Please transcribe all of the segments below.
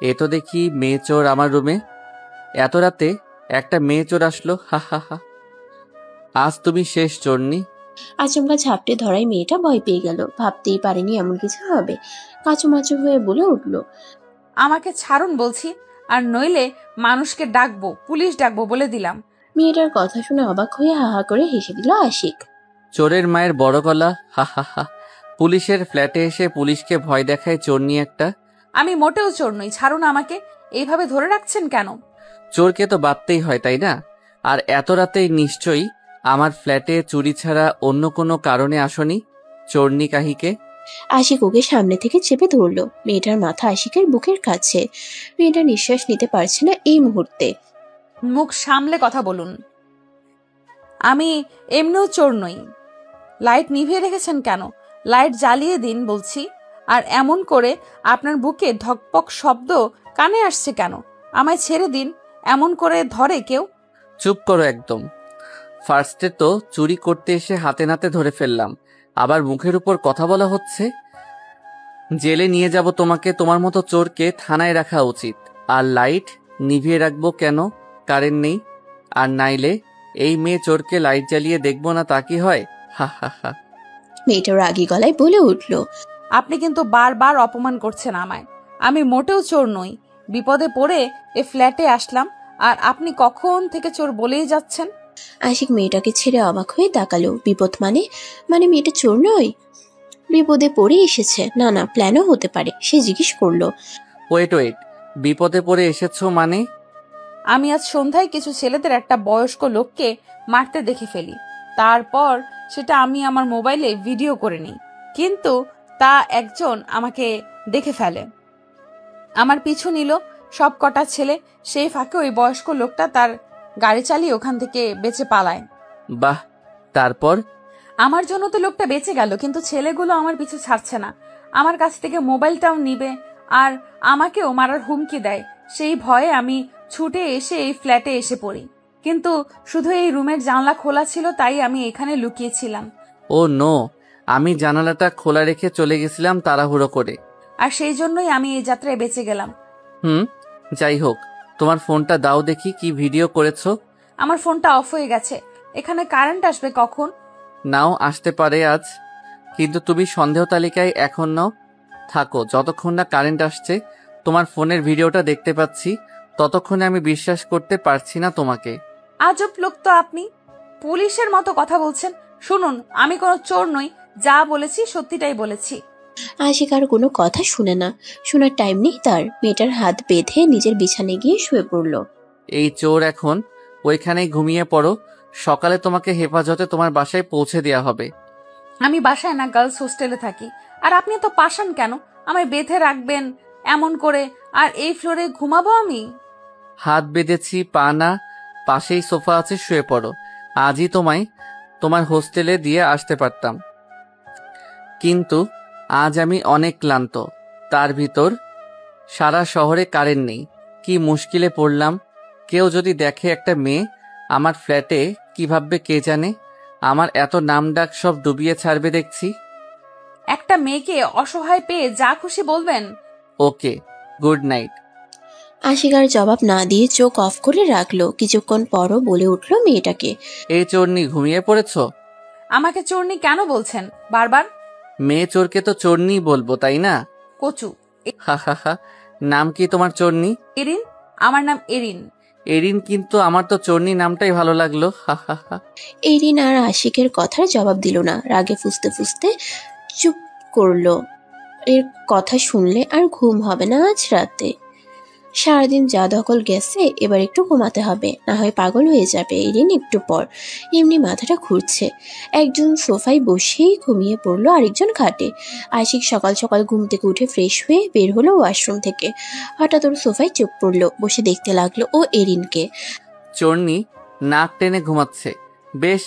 এ তো দেখি মেয়ে চোর আমার রুমে। এত রাতে একটা মেয়ে চোর আসলো, হা হা হা। আজ তুমি শেষ চোরনি। আচমকা ঝাপটে ধরায় মেয়েটা ভয় পেয়ে গেল, ভাবতেই পারেনি এমন কিছু হবে। কাঁচুমাচু হয়ে বলে উঠল, আমাকে ছাড়ুন বলছি, আর নইলে মানুষকে ডাকবো, পুলিশ ডাকবো বলে দিলাম। মেয়েটার কথা শুনে অবাক হয়ে হাহা করে হেসে দিল আশিক। চোরের মায়ের বড় গলা, হা হা হা। পুলিশের ফ্ল্যাটে এসে পুলিশকে ভয় দেখায় চোরনি একটা। আমি মোটেও চোর নই, ছাড়ুন আমাকে। এইভাবে ধরে রাখছেন কেন? চোরকে তো বাঁধতেই হয়, তাই না? আর এত রাতেই নিশ্চয়ই আমার ফ্ল্যাটে চুরি ছাড়া অন্য কোনো কারণে আসনি, চোরনি কাহিকে। আশিক ওকে সামনে থেকে চেপে ধরলো। মেয়েটার মাথা আশিকের বুকের কাছে। মেয়েটা নিঃশ্বাস নিতে পারছে না এই মুহূর্তে। মুখ সামলে কথা বলুন। আমি এমনিও চোর নই। লাইট নিভিয়ে রেখেছেন কেন? লাইট জ্বালিয়ে দিন বলছি। আর এমন করে আপনার বুকে ধকপক শব্দ কানে আসছে কেন? আমায় ছেড়ে দিন। এমন করে ধরে কেউ? চুপ করো একদম। ফার্স্টে তো চুরি করতে এসে হাতে নাতে ধরে ফেললাম, আবার মুখের উপর কথা বলা হচ্ছে। জেলে নিয়ে যাব তোমাকে। তোমার মতো চোরকে থানায় রাখা উচিত। আর লাইট নিভিয়ে রাখবো কেন? কারেন্ট নেই। আর নাইলে এই মেয়ে চোরকে লাইট জ্বালিয়ে দেখবো না, তা কি হয়? হা হা হা। মেয়েটা রাগী গলায় বলে উঠল, আপনি কিন্তু বারবার অপমান করছেন আমায়। আমি মোটেও চোর নই। বিপদে পড়ে এ ফ্ল্যাটে আসলাম, আর আপনি কখন থেকে চোর বলেই যাচ্ছেন। আশিক মেয়েটাকে ছেড়ে অবাক হয়ে তাকালো। বিপদ মানে? মানে মেয়েটা চোর নয়? বিপদে পড়ে এসেছে? না না, প্ল্যানও হতে পারে। সে জিজ্ঞেস করলো, ওয়েট ওয়েট, বিপদে পড়ে এসেছো মানে? আমি আজ সন্ধ্যায় কিছু ছেলেদের একটা বয়স্ক লোককে মারতে দেখে ফেলি। তারপর সেটা আমি আমার মোবাইলে ভিডিও করে নিই। কিন্তু তা একজন আমাকে দেখে ফেলে, আমার পিছু নিল সব কটা ছেলে। সেই ফাঁকে ওই বয়স্ক লোকটা তার গাড়ি চালিয়ে ওখান থেকে বেঁচে পালায়। বাহ, তারপর? আমার জন্য তো লোকটা বেঁচে গেল, কিন্তু ছেলেগুলো আমার পিছু ছাড়ছে না। আমার কাছ থেকে মোবাইলটাও নিবে, আর আমাকেও মারার হুমকি দেয়। সেই ভয়ে আমি ছুটে এসে এই ফ্ল্যাটে এসে পড়ি। কিন্তু শুধু এই রুমের জানলা খোলা ছিল, তাই আমি এখানে লুকিয়েছিলাম। ও নো, আমি জানালাটা খোলা রেখে চলে গেছিলাম তাড়াহুড়ো করে। আর সেই জন্যই আমি এই যাত্রায় বেঁচে গেলাম। যাই হোক, তোমার ফোনটা দাও দেখি, কি ভিডিও করেছো। আমার ফোনটা অফ হয়ে গেছে। এখানে কারেন্ট আসবে কখন? নাও, আসতে পারে আজ, কিন্তু তুমি সন্দেহ তালিকায় এখন নাও। থাকো, যতক্ষণ না কারেন্ট আসছে তোমার ফোনের ভিডিওটা দেখতে পাচ্ছি ততক্ষণে আমি বিশ্বাস করতে পারছি না তোমাকে। আজব লোক তো আপনি, পুলিশের মতো কথা বলছেন। শুনুন, আমি কোনো চোর নই। যা বলেছি সত্যিটাই বলেছি। আশিক আর কোনো কথা শুনে না। শোনার টাইম নেই তার। মেয়েটার হাত বেঁধে নিজের বিছানে গিয়ে শুয়ে পড়ল। এই চোর এখন ওইখানেই ঘুমিয়ে পড়ো, সকালে তোমাকে হেফাজতে তোমার বাসায় পৌঁছে দেওয়া হবে। আমি বাসায় না, গার্লস হোস্টেলে থাকি। আর আপনি তো পাষাণ কেন? আমায় বেঁধে রাখবেন এমন করে, আর এই ফ্লোরে ঘুমাবো আমি? হাত বেঁধেছি, পা না। পাশেই সোফা আছে, শুয়ে পড়ো। আজই তোমায় তোমার হোস্টেলে দিয়ে আসতে পারতাম, কিন্তু আজ আমি অনেক ক্লান্ত। তার ভিতর সারা শহরে কারেন্ট নেই। কি মুশকিলে পড়লাম। কেউ যদি দেখে একটা মেয়ে আমার ফ্ল্যাটে, কি ভাববে কে জানে। আমার এত নাম ডাক সব ডুবিয়ে ছাড়বে দেখছি। একটা মেয়েকে অসহায় পেয়ে যা খুশি বলবেন। ওকে, গুড নাইট। আশিক আর জবাব না দিয়ে চোখ অফ করে রাখলো। কিছুক্ষণ পরও বলে উঠল মেয়েটাকে, এই চোরনি, ঘুমিয়ে পড়েছো? আমাকে চোরনি কেন বলছেন বারবার? মেয়ে চোরকে তো চোরনি বলবো, তাই না? কচু। হা হা হা। নাম কি তোমার চোরনি? এরিন। আমার নাম এরিন। এরিন? কিন্তু আমার তো চোরনি নামটাই ভালো লাগলো, হা হা হা। এরিন আর আশিকের কথার জবাব দিল না। রাগে ফুঁসতে ফুঁসতে চুপ করলো। এর কথা শুনলে আর ঘুম হবে না আজ রাতে। সারাদিন যা দখল গেছে, এবার একটু ঘুমাতে হবে, না হয় পাগল হয়ে যাবে এরিন একটু পর। এমনি মাথাটা ঘুরছে। একজন সোফায় বসেই ঘুমিয়ে পড়লো, আরেকজন খাটে। আশিক সকাল সকাল ঘুম থেকে উঠে ফ্রেশ হয়ে বের হলো ওয়াশরুম থেকে। হঠাৎ ওর সোফায় চোখ পড়লো। বসে দেখতে লাগলো ও এরিনকে। চোরনি নাক টেনে ঘুমাচ্ছে, বেশ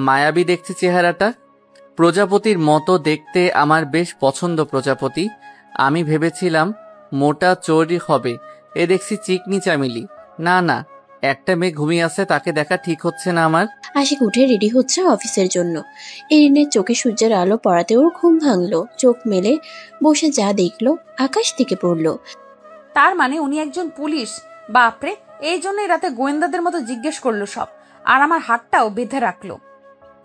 মায়াবী দেখছে চেহারাটা। প্রজাপতির মতো দেখতে, আমার বেশ পছন্দ প্রজাপতি। আমি ভেবেছিলাম মোটা চোরই হবে, এ দেখছি চিকনি চামিলি। না না, একটা মেয়ে ঘুমিয়ে আছে, তাকে দেখা ঠিক হচ্ছে না আমার। আশিক উঠে রেডি হচ্ছে অফিসের জন্য। এরিনের চোখে সূর্যের আলো পড়াতে ওর ঘুম ভাঙলো। চোখ মেলে বসে যা দেখলো আকাশ থেকে পড়লো। তার মানে উনি একজন পুলিশ? বাপরে, এই জন্যই রাতে গোয়েন্দাদের মতো জিজ্ঞেস করলো সব, আর আমার হাতটাও বেঁধে রাখলো।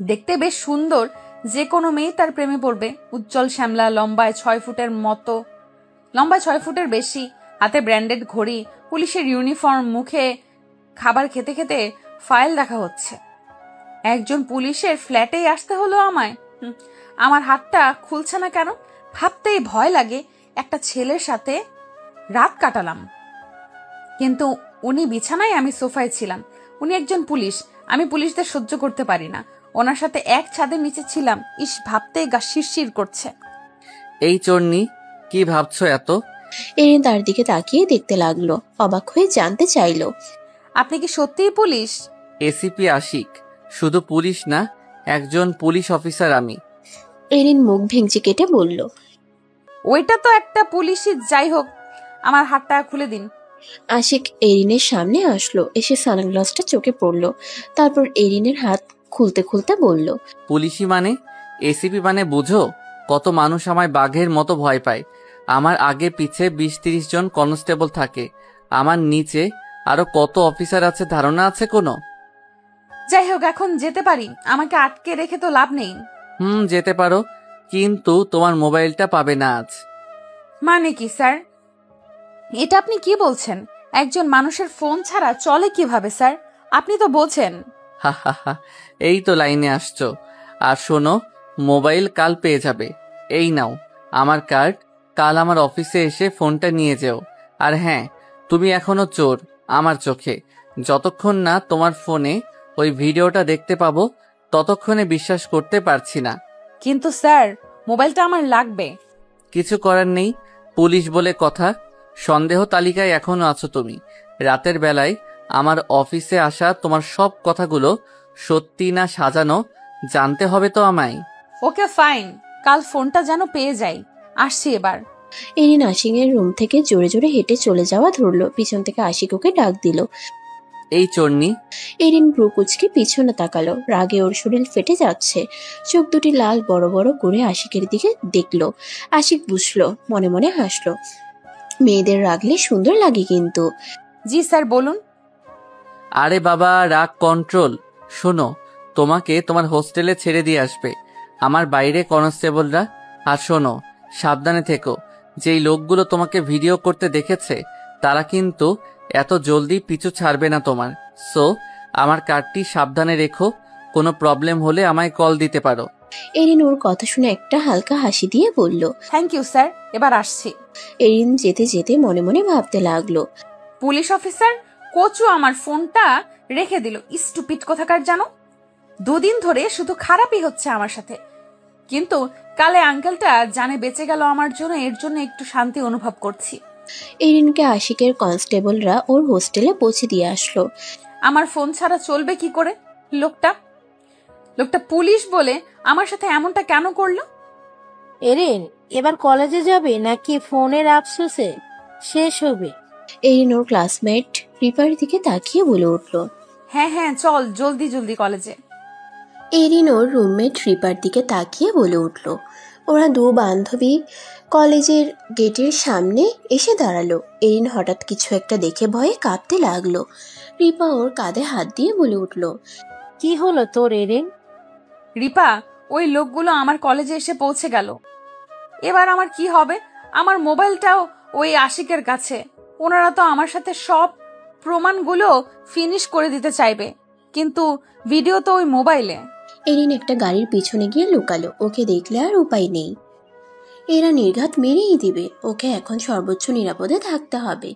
দেখতে বেশ সুন্দর, যে কোনো মেয়ে তার প্রেমে পড়বে। উজ্জ্বল শ্যামলা, লম্বায় 6 ফুটের মতো, লম্বায় 6 ফুটের বেশি, হাতে ব্র্যান্ডেড ঘড়ি, পুলিশের ইউনিফর্ম, মুখে খাবার খেতে খেতে ফাইল দেখা হচ্ছে। একজন পুলিশের ফ্ল্যাটেই আসতে হলো আমায়। আমার হাতটা খুলছে না কেন? ভাবতেই ভয় লাগে। একটা ছেলের সাথে রাত কাটালাম, কিন্তু উনি বিছানায়, আমি সোফায় ছিলাম। উনি একজন পুলিশ, আমি পুলিশদের সহ্য করতে পারি না। ওনার সাথে এক ছাদের নিচে ছিলাম, ইস, ভাবতেই গা শিরশির করছে। এই চোরনি, কি ভাবছো এত? এরিন তার দিকে তাকিয়ে দেখতে লাগলো, অবাক হয়ে জানতে চাইলো, আপনি কি সত্যিই পুলিশ? এসিপি আশিক, শুধু পুলিশ না, একজন পুলিশ অফিসার আমি। এরিন মুখ ভেঙচি কেটে বলল, ওইটা তো একটা পুলিশই, যাই হোক, আমার হাতটা খুলে দিন। আশিক এরিনের সামনে আসলো, এসে সানগ্লাসটা চোখে পড়লো। তারপর এরিনের হাত খুলতে খুলতে বলল, পুলিশি মানে? এসিপি মানে বুঝো? কত মানুষ আমায় বাঘের মতো ভয় পায়। আমার আগে পিছে 20-30 জন কনস্টেবল থাকে, আমার নিচে আরো কত অফিসার আছে ধারণা আছে কোনো? যাই হোক, এখন যেতে পারি? আমাকে আটকে রেখে তো লাভ নেই। যেতে পারো, কিন্তু তোমার মোবাইলটা পাবে না আজ। মানে কি স্যার? এটা আপনি কি বলছেন? একজন মানুষের ফোন ছাড়া চলে কিভাবে স্যার? আপনি তো বোঝেন। হা হা হা, এই তো লাইনে আসছো। আর শোনো, মোবাইল কাল পেয়ে যাবে। এই নাও আমার কার্ড, কাল আমার অফিসে এসে ফোনটা নিয়ে যেও। আর হ্যাঁ, তুমি এখনো চোর আমার চোখে। যতক্ষণ না তোমার ফোনে ওই ভিডিওটা দেখতে পাবো, ততক্ষণে বিশ্বাস করতে পারছি না। কিন্তু স্যার, মোবাইলটা আমার লাগবে। কিছু করার নেই, পুলিশ বলে কথা। সন্দেহ তালিকায় এখনো আছো তুমি। রাতের বেলায় আমার অফিসে আসা তোমার সব কথাগুলো সত্যি না সাজানো জানতে হবে তো আমায়। ওকে ফাইন, কাল ফোনটা যেন পেয়ে যাই। আসছি এবার। এরিন আশিকের রুম থেকে জোরে জোরে হেঁটে চলে যাওয়া ধরলো। পিছন থেকে আশিক ওকে ডাক দিল। এই চোরনি। এরিন ভ্রু কুচকে পিছনে তাকালো, রাগে ওর শরীর ফেটে যাচ্ছে। চোখ দুটি লাল বড় বড় করে আশিকের দিকে দেখলো। আশিক বুঝলো, মনে মনে হাসলো। মেয়েদের রাগলে সুন্দর লাগে কিন্তু। জি স্যার, বলুন। আরে বাবা, রাগ কন্ট্রোল। শোনো, তোমাকে তোমার হোস্টেলে ছেড়ে দিয়ে আসবে আমার বাইরে কনস্টেবলরা। আর শোনো, সাবধানে থেকো। যেই লোকগুলো তোমাকে ভিডিও করতে দেখেছে তারা কিন্তু এত জলদি পিছু ছাড়বে না তোমার। সো আমার কার্ডটি সাবধানে রেখো, কোনো প্রবলেম হলে আমায় কল দিতে পারো। এরিন ওর কথা শুনে একটা হালকা হাসি দিয়ে বলল, থ্যাংক ইউ স্যার, এবার আসছি। এরিন যেতে যেতে মনে মনে ভাবতে লাগলো, পুলিশ অফিসার কচু আমার ফোনটা রেখে দিল, স্টুপিড কোথাকার জানো। দুদিন ধরে শুধু খারাপই হচ্ছে আমার সাথে, কিন্তু কালে আঙ্কেলটা জানে বেঁচে গেল আমার জন্য, এর জন্য একটু শান্তি অনুভব করছি। এরিনকে আশিকের কনস্টেবলরা ওর হোস্টেলে পৌঁছে দিয়ে আসলো। আমার ফোন ছাড়া চলবে কি করে? লোকটা পুলিশ বলে আমার সাথে এমনটা কেন করলো? এরিন, এবার কলেজে যাবে নাকি ফোনের আফসোসে শেষ হবে? এরিন ওর ক্লাসমেট রিপার দিকে তাকিয়ে বলে উঠল, হ্যাঁ হ্যাঁ, চল জলদি জলদি কলেজে। এরিন ওর রুমমেট রিপার দিকে তাকিয়ে বলে উঠল। ওরা দু বান্ধবী কলেজের গেটের সামনে এসে দাঁড়ালো। এরিন হঠাৎ কিছু একটা দেখে ভয়ে কাঁপতে লাগলো। রিপা ওর কাঁধে হাত দিয়ে বলে উঠল, কি হলো তোর এরিন? রিপা, ওই লোকগুলো আমার কলেজে এসে পৌঁছে গেল। এবার আমার কি হবে? আমার মোবাইলটাও ওই আশিকের কাছে। ওনারা তো আমার সাথে সব প্রমাণগুলো ফিনিশ করে দিতে চাইবে, কিন্তু ভিডিও তো ওই মোবাইলে। এরিন একটা গাড়ির পিছনে গিয়ে লুকালো। ওকে দেখলে আর উপায় নেই, এরা নির্ঘাত মেরেই দিবে। ওকে এখন সর্বোচ্চ নিরাপদে থাকতে হবে।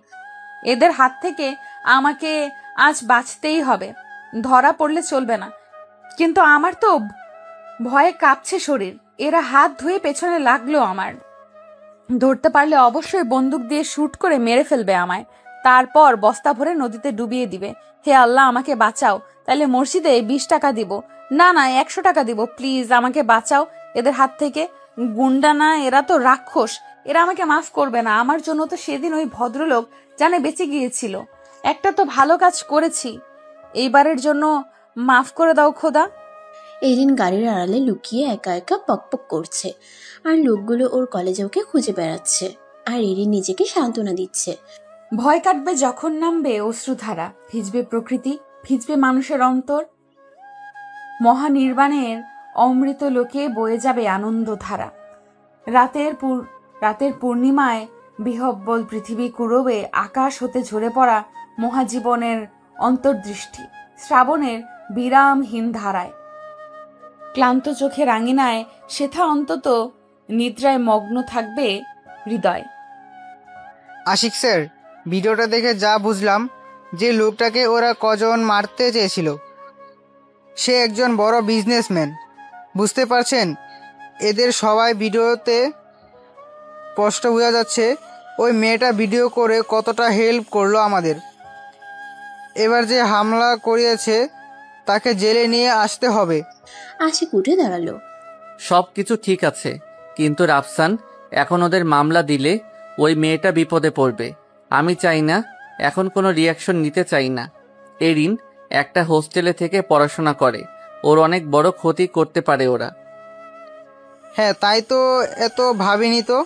এদের হাত থেকে আমাকে আজ বাঁচতেই হবে, ধরা পড়লে চলবে না। কিন্তু আমার তো ভয়ে কাঁপছে শরীর। এরা হাত ধুয়ে পেছনে লাগলো আমার। ধরতে পারলে অবশ্যই বন্দুক দিয়ে শুট করে মেরে ফেলবে আমায়, তারপর বস্তা ভরে নদীতে ডুবিয়ে দিবে। হে আল্লাহ, আমাকে বাঁচাও। তাহলে মসজিদে 20 টাকা দিব, না 100 টাকা দিব। প্লিজ আমাকে বাঁচাও এদের হাত থেকে। গুন্ডা না, এরা তো রাক্ষস। এরা আমাকে মাফ করবে না। আমার জন্য তো সেদিন ওই ভদ্রলোক জানে বেঁচে গিয়েছিল। একটা তো ভালো কাজ করেছি, এইবারের জন্য মাফ করে দাও খোদা। এরিন গাড়ির আড়ালে লুকিয়ে একা একা পকপক করছে, আর লোকগুলো ওর কলেজে ওকে খুঁজে বেড়াচ্ছে, আর এরিন নিজেকে সান্ত্বনা দিচ্ছে। ভয় কাটবে যখন নামবে অশ্রুধারা, ভিজবে প্রকৃতি, ভিজবে মানুষের অন্তর, মহানির্বাণের অমৃত লোকে বয়ে যাবে আনন্দধারা। রাতের পূর্ণিমায় বিহব্বল পৃথিবী কুড়বে আকাশ হতে ঝরে পড়া মহাজীবনের অন্তর্দৃষ্টি, শ্রাবণের বিরামহীন ধারায়। ক্লান্ত চোখের আঙিনায় সেথা অন্তত নিদ্রায় মগ্ন থাকবে হৃদয়। আশিক স্যার, ভিডিওটা দেখে যা বুঝলাম, যে লোকটাকে ওরা কজন মারতে চেয়েছিল সে একজন বড় বিজনেসম্যান। বুঝতে পারছেন? এদের সবাই ভিডিওতে স্পষ্ট বোঝা যাচ্ছে ওই মেয়েটা ভিডিও করে কতটা হেল্প করলো আমাদের। এবার যে হামলা করিয়েছে তাকে জেলে নিয়ে আসতে হবে। আশিক উঠে দাঁড়ালো। সব কিছু ঠিক আছে, কিন্তু রাফসান, এখন ওদের মামলা দিলে ওই মেয়েটা বিপদে পড়বে। আমি চাই না, এখন কোনো রিয়াকশন নিতে চাই না। এরিন একটা হোস্টেলে থেকে পড়াশোনা করে, ওর অনেক বড় ক্ষতি করতে পারে ওরা। হ্যাঁ, তাই তো এত ভাবিনি তো।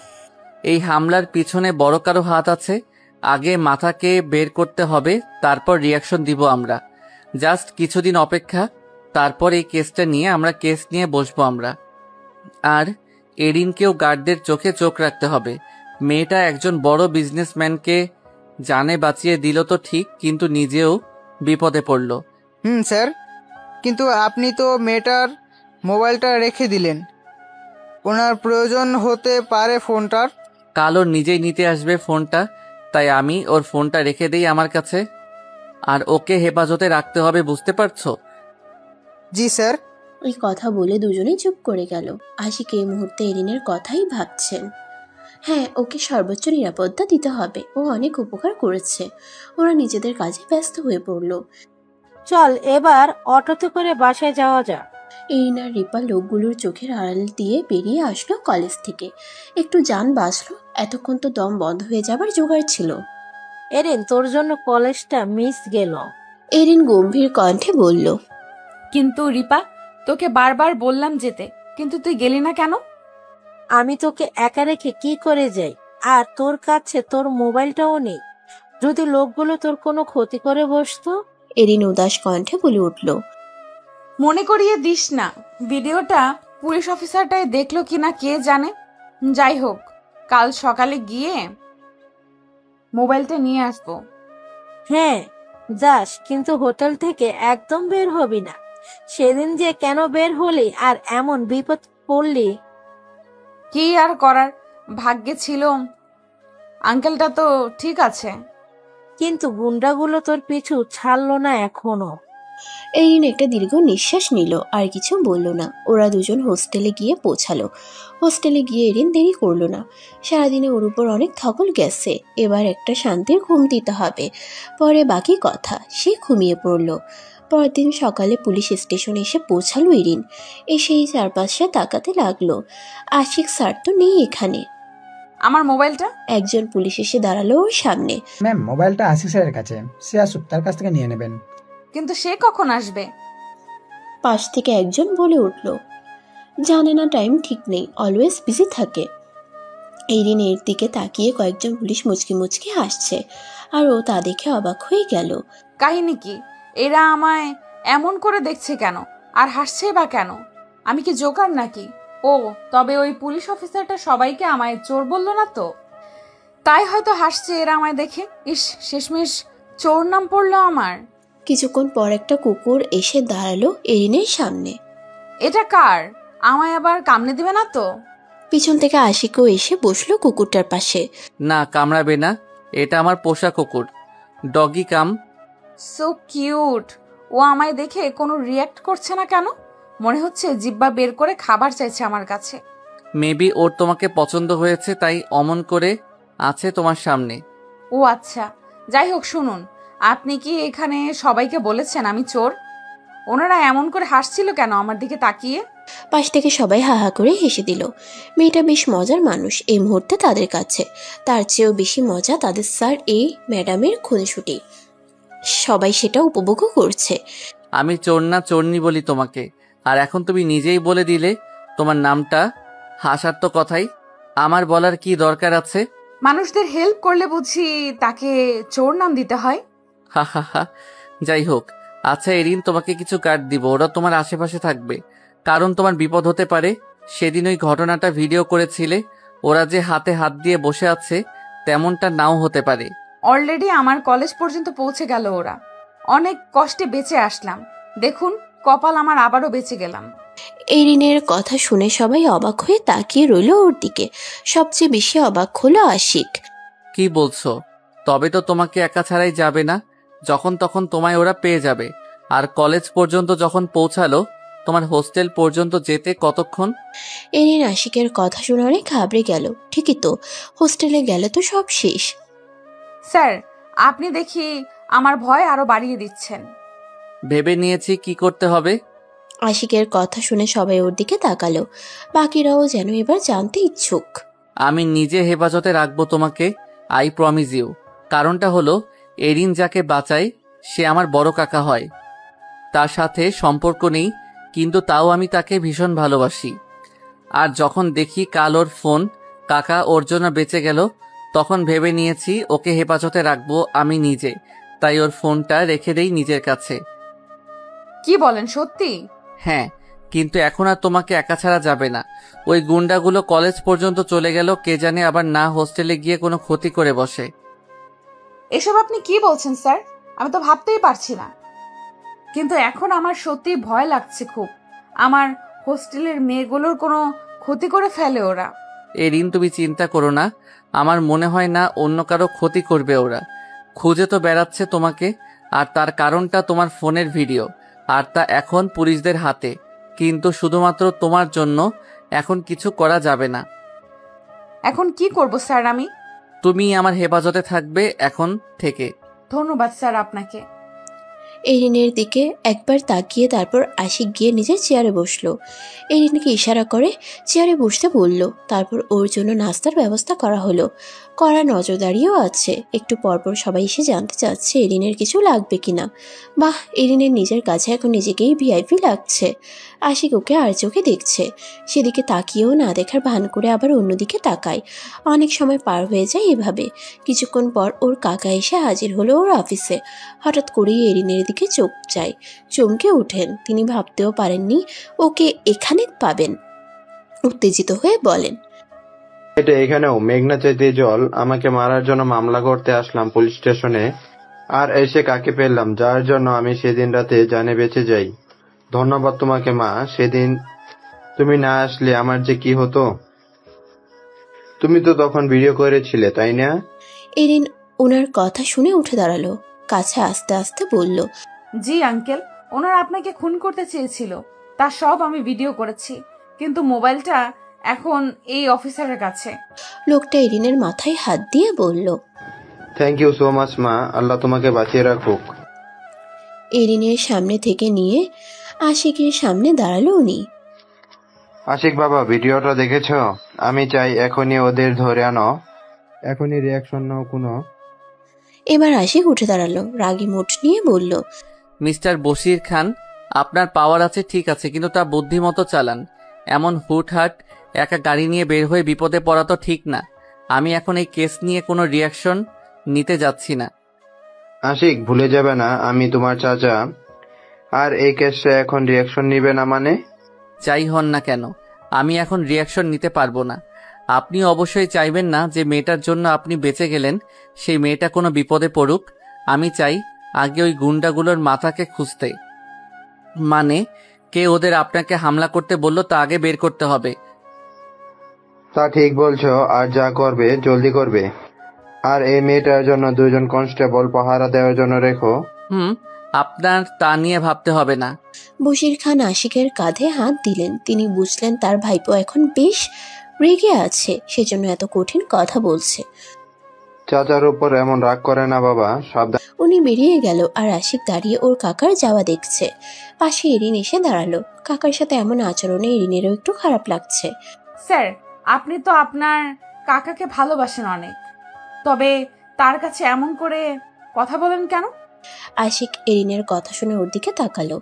এই হামলার পিছনে বড় কারো হাত আছে। আগে মাথাকে বের করতে হবে, তারপর রিয়াকশন দিব আমরা। জাস্ট কিছুদিন অপেক্ষা, তারপর এই কেসটা নিয়ে কেস নিয়ে বসবো আমরা। আর এরিনকেও গার্ডদের চোখে চোখ রাখতে হবে। মেয়েটা একজন বড় বিজনেসম্যানকে জানে বাঁচিয়ে দিল তো ঠিক, কিন্তু নিজেও বিপদে পড়ল। স্যার, কিন্তু আপনি তো মেয়েটার মোবাইলটা রেখে দিলেন। ওনার প্রয়োজন হতে পারে ফোনটার। কাল ওর নিজেই নিতে আসবে ফোনটা, তাই আমি ওর ফোনটা রেখে দেই আমার কাছে। আর ওকে হেফাজতে রাখতে হবে, বুঝতে পারছো? জি স্যার। এই কথা বলে দুজনেই চুপ করে গেল। আশিক এই মুহূর্তে এরিনের কথাই ভাবছেন। হ্যাঁ, ওকে সর্বোচ্চ নিরাপত্তা দিতে হবে। ও অনেক উপকার করেছে। ওরা নিজেদের কাজে ব্যস্ত হয়ে পড়ল। চল এবার অটোতে করে বাসায় যাওয়া যাক। এরিন আর রিপা লোকগুলোর চোখের আড়াল দিয়ে বেরিয়ে আসলো কলেজ থেকে। একটু যান বাঁচলো, এতক্ষণ তো দম বন্ধ হয়ে যাবার জোগাড় ছিল। এরিন, তোর জন্য কলেজটা মিস গেল। এরিন গম্ভীর কণ্ঠে বলল। কিন্তু রিপা, তোকে বারবার বললাম যেতে, কিন্তু তুই গেলি না কেন? আমি তোকে একা রেখে কি করে যাই? আর তোর কাছে তোর মোবাইলটাও নেই। যদি লোকগুলো তোর কোনো ক্ষতি করে বসতো। এরিন উদাস কণ্ঠে বলে উঠল। মনে করিয়ে দিস না, ভিডিওটা পুলিশ অফিসারটাই দেখলো কিনা কে জানে। যাই হোক, কাল সকালে গিয়ে মোবাইলটা নিয়ে আসবো। হ্যাঁ যাস, কিন্তু হোটেল থেকে একদম বের হবি না। সেদিন যে কেন বের হলি আর এমন বিপদ পড়লি? কি আর করার, ভাগ্যে ছিল। আঙ্কেলটা তো ঠিক আছে, কিন্তু গুন্ডাগুলো তোর পিছু ছাড়লো না এখনো। এরিন একটা দীর্ঘ নিঃশ্বাস নিল, আর কিছু বলল না। ওরা দুজন হোস্টেলে গিয়ে পৌঁছালো। হোস্টেলে গিয়ে এরিন দেরি করলো না। সারাদিনে ওর উপর অনেক ধকল গেছে, এবার একটা শান্তির ঘুম দিতে হবে। পরে বাকি কথা। সে ঘুমিয়ে পড়ল। পরদিন সকালে পুলিশ স্টেশনে এসে পৌঁছালো এরিন। এসেই চারপাশে তাকাতে লাগলো। আশিক স্যার তো নেই এখানে। আমার মোবাইলটা? একজন পুলিশ এসে দাঁড়ালো ওর সামনে। ম্যাম, মোবাইলটা আশিক স্যারের কাছে, সে আসুক, তার কাছ থেকে নিয়ে নেবেন। কিন্তু সে কখন আসবে? পাশ থেকে একজন বলে উঠল। জানে না, টাইম ঠিক নেই, অলওয়েজ বিজি থাকে। এরিন এর দিকে তাকিয়ে কয়েকজন পুলিশ মুচকি মুচকি হাসছে, আর ও তা দেখে অবাক হয়ে গেল। কাহিনী কি? এরা আমায় এমন করে দেখছে কেন, আর হাসছে বা কেন? আমি কি জোকার নাকি? ও, তবে ওই পুলিশ অফিসারটা সবাইকে আমায় চোর বললো না তো, তাই হয়তো হাসছে এরা আমায় দেখে। ইস, শেষমেশ চোর নাম পড়লো আমার। কিছুক্ষণ পর একটা কুকুর এসে দাঁড়ালো এরিনের সামনে। এটা কার? আমায় আবার কামড়ে দিবে না তো? পিছন থেকে আশিকও এসে বসলো কুকুরটার পাশে। না, কামড়াবে না, এটা আমার পোষা কুকুর, ডগি কাম। So cute. ও আমায় দেখে কোনো রিয়্যাক্ট করছে না কেন? মনে হচ্ছে জিব্বা বের করে খাবার চাইছে আমার কাছে। মেবি ওর তোমাকে পছন্দ হয়েছে, তাই অমন করে আছে তোমার সামনে। ও আচ্ছা, যাই হোক, শুনুন, আপনি কি এখানে সবাইকে বলেছেন আমি চোর? ওনারা এমন করে হাসছিল কেন আমার দিকে তাকিয়ে? পাশ থেকে সবাই হাহা করে হেসে দিল। মেয়েটা বেশ মজার মানুষ এই মুহূর্তে তাদের কাছে। তার চেয়েও বেশি মজা তাদের স্যার এই ম্যাডামের খুনসুটি। সবাই সেটা উপভোগও করছে। আমি চোর না চোরনি বলি তোমাকে, আর এখন তুমি নিজেই বলে দিলে তোমার নামটা। হাসার তো কথাই, আমার বলার কি দরকার আছে? মানুষদের হেল্প করলে বুঝি তাকে চোর নাম দিতে হয়? হা হা হা। যাই হোক, আচ্ছা এরিন, তোমাকে কিছু কার্ড দিব, ওরা তোমার আশেপাশে থাকবে, কারণ তোমার বিপদ হতে পারে। সেদিন ওই ঘটনাটা ভিডিও করেছিলে, ওরা যে হাতে হাত দিয়ে বসে আছে তেমনটা নাও হতে পারে। অলরেডি আমার কলেজ পর্যন্ত পৌঁছে গেল ওরা। অনেক কষ্টে বেঁচে আসলাম, দেখুন কপাল আমার, আবারও বেঁচে গেলাম। এরিনের কথা শুনে সবাই অবাক হয়ে তাকিয়ে রইল ওর দিকে। সবচেয়ে বেশি অবাক হলো আশিক। কি বলছো? তবে তো তোমাকে একা ছাড়াই যাবে না, যখন তখন তোমায় ওরা পেয়ে যাবে। আর কলেজ পর্যন্ত যখন পৌঁছালো, তোমার হোস্টেল পর্যন্ত যেতে কতক্ষণ? এরিন আশিকের কথা শুনে অনেক ঘাবড়ে গেল। ঠিকই তো, হোস্টেলে গেলে তো সব শেষ। স্যার, আপনি দেখি আমার ভয় আরো বাড়িয়ে দিচ্ছেন। ভেবে নিয়েছি কি করতে হবে। আশিকের কথা শুনে সবাই ওর দিকে তাকালো। বাকিরাও যেন এবার জানতে ইচ্ছুক। আমি নিজে হেফাজতে রাখবো তোমাকে, আই প্রমিস ইউ। কারণটা হলো, এরিন যাকে বাঁচায় সে আমার বড় কাকা হয়। তার সাথে সম্পর্ক নেই, কিন্তু তাও আমি তাকে ভীষণ ভালোবাসি। আর যখন দেখি কাল ওর ফোন কাকা ওর জন্য বেঁচে গেল, তখন ভেবে নিয়েছি ওকে হেফাজতে রাখবো আমি নিজে, তাই ওর ফোনটা রেখে দেই নিজের কাছে। কি বলেন, সত্যি? হ্যাঁ, কিন্তু এখন আর তোমাকে একা ছাড়া যাবে না। ওই গুন্ডাগুলো কলেজ পর্যন্ত চলে গেল, কে জানে আবার না হোস্টেলে গিয়ে কোনো ক্ষতি করে বসে। এসব আপনি কি বলছেন স্যার? আমি তো ভাবতেই পারছি না। কিন্তু এখন আমার সত্যি ভয় লাগছে খুব। আমার হোস্টেলের মেয়েগুলোর কোনো ক্ষতি করে ফেলে ওরা। এরিন, তুমি চিন্তা করো না, আমার মনে হয় না অন্য কারো ক্ষতি করবে ওরা। খুঁজে তো বেড়াচ্ছে তোমাকে, আর তার কারণটা তোমার ফোনের ভিডিও, আর তা এখন পুলিশদের হাতে। কিন্তু শুধুমাত্র তোমার জন্য এখন কিছু করা যাবে না। এখন কি করব স্যার আমি? তুমি আমার হেফাজতে থাকবে এখন থেকে। ধন্যবাদ স্যার আপনাকে। এরিনের দিকে একবার তাকিয়ে তারপর আশিক গিয়ে নিজের চেয়ারে বসলো। এরিনকে ইশারা করে চেয়ারে বসতে বলল। তারপর ওর জন্য নাস্তার ব্যবস্থা করা হলো। কড়া নজরদারিও আছে। একটু পরপর সবাই এসে জানতে চাচ্ছে এরিনের কিছু লাগবে কিনা। বাহ, এরিনের নিজের কাছে এখন নিজেকেই ভিআইপি লাগছে। আশিক ওকে আর চোখে দেখছে। সেদিকে তাকিয়েও না দেখার ভান করে আবার অন্যদিকে তাকায়। অনেক সময় পার হয়ে যায় এভাবে। কিছুক্ষণ পর ওর কাকা এসে হাজির হলো ওর অফিসে। হঠাৎ করেই এরিনের দিকে চোখ যায়। চমকে ওঠেন। তিনি ভাবতেও পারেননি ওকে এখানে পাবেন। উত্তেজিত হয়ে বলেন, এটা এখানেও মেঘনা চাইতে জল। আমাকে মারার জন্য মামলা করতে আসলাম পুলিশ স্টেশনে, আর এসে কাকে পেলাম যার জন্য আমি সেদিন রাতে জানে বেঁচে যাই। ধন্যবাদ তোমাকে মা, সেদিন তুমি না আসলে আমার যে কি হতো। তুমি তো তখন ভিডিও করেছিলে, তাই না? এরিন ওনার কথা শুনে উঠে দাঁড়ালো। কাছে আস্তে আস্তে বলল, জি আঙ্কেল, ওনারা আপনাকে খুন করতে চেয়েছিল, তা সব আমি ভিডিও করেছি, কিন্তু মোবাইলটা এখন এই অফিসারের কাছে। লোকটা এরিনের মাথায় হাত দিয়ে বলল, থ্যাংক ইউ সো মাচ মা, আল্লাহ তোমাকে বাঁচিয়ে রাখুক। এরিনের সামনে থেকে নিয়ে আশিকের সামনে দাঁড়ালো উনি। আশিক বাবা, ভিডিওটা দেখেছ? আমি চাই এখনই ওদের ধরে আনো, এখনই রিয়াকশন নাও কোনো। এবার আশিক উঠে দাঁড়ালো। রাগী মুখ নিয়ে বলল, মিস্টার বশির খান, আপনার পাওয়ার আছে ঠিক আছে, কিন্তু তা বুদ্ধিমতো চালান। এমন হুটহাট একা গাড়ি নিয়ে বের হয়ে বিপদে পড়া তো ঠিক না। আমি এখন এই কেস নিয়ে কোনো রিয়াকশন নিতে যাচ্ছি না। আশিক, ভুলে যাবে না আমি তোমার চাচা, আর এই কেসে এখন রিয়াকশন নিবে না মানে? যাই হন না কেন, আমি এখন রিয়াকশন নিতে পারবো না। আপনি অবশ্যই চাইবেন না যে মেয়েটার জন্য আপনি বেঁচে গেলেন সেই মেয়েটা কোনো বিপদে পড়ুক। আমি চাই আগে ওই গুন্ডাগুলোর মাথাকে খুঁজতে, মানে কে ওদের আপনাকে হামলা করতে বলল তা আগে বের করতে হবে। তা ঠিক বলছো, আর যা করবে জলদি করবে। আর এই মেয়েটার জন্য 2 জন কনস্টেবল পাহারা দেওয়ার জন্য রেখো। আপনার তা নিয়ে ভাবতে হবে না। বশির খান আশিকের কাঁধে হাত দিলেন। তিনি বুঝলেন তার ভাইপো এখন বেশ রেগে আছে, সেজন্য এত কঠিন কথা বলছে। চাচার উপর এমন রাগ করে না বাবা, সাবধান। উনি বেরিয়ে গেল আর আশিক দাঁড়িয়ে ওর কাকার যাওয়া দেখছে। পাশে এরিন এসে দাঁড়ালো। কাকার সাথে এমন আচরণে এরিনেরও একটু খারাপ লাগছে। স্যার, আপনি তো আপনার কাকাকে ভালোবাসেন অনেক, তবে তার কাছে এমন করে কথা বলেন কেন? আশিক এরিনের কথা শুনে ওর দিকে তাকালো।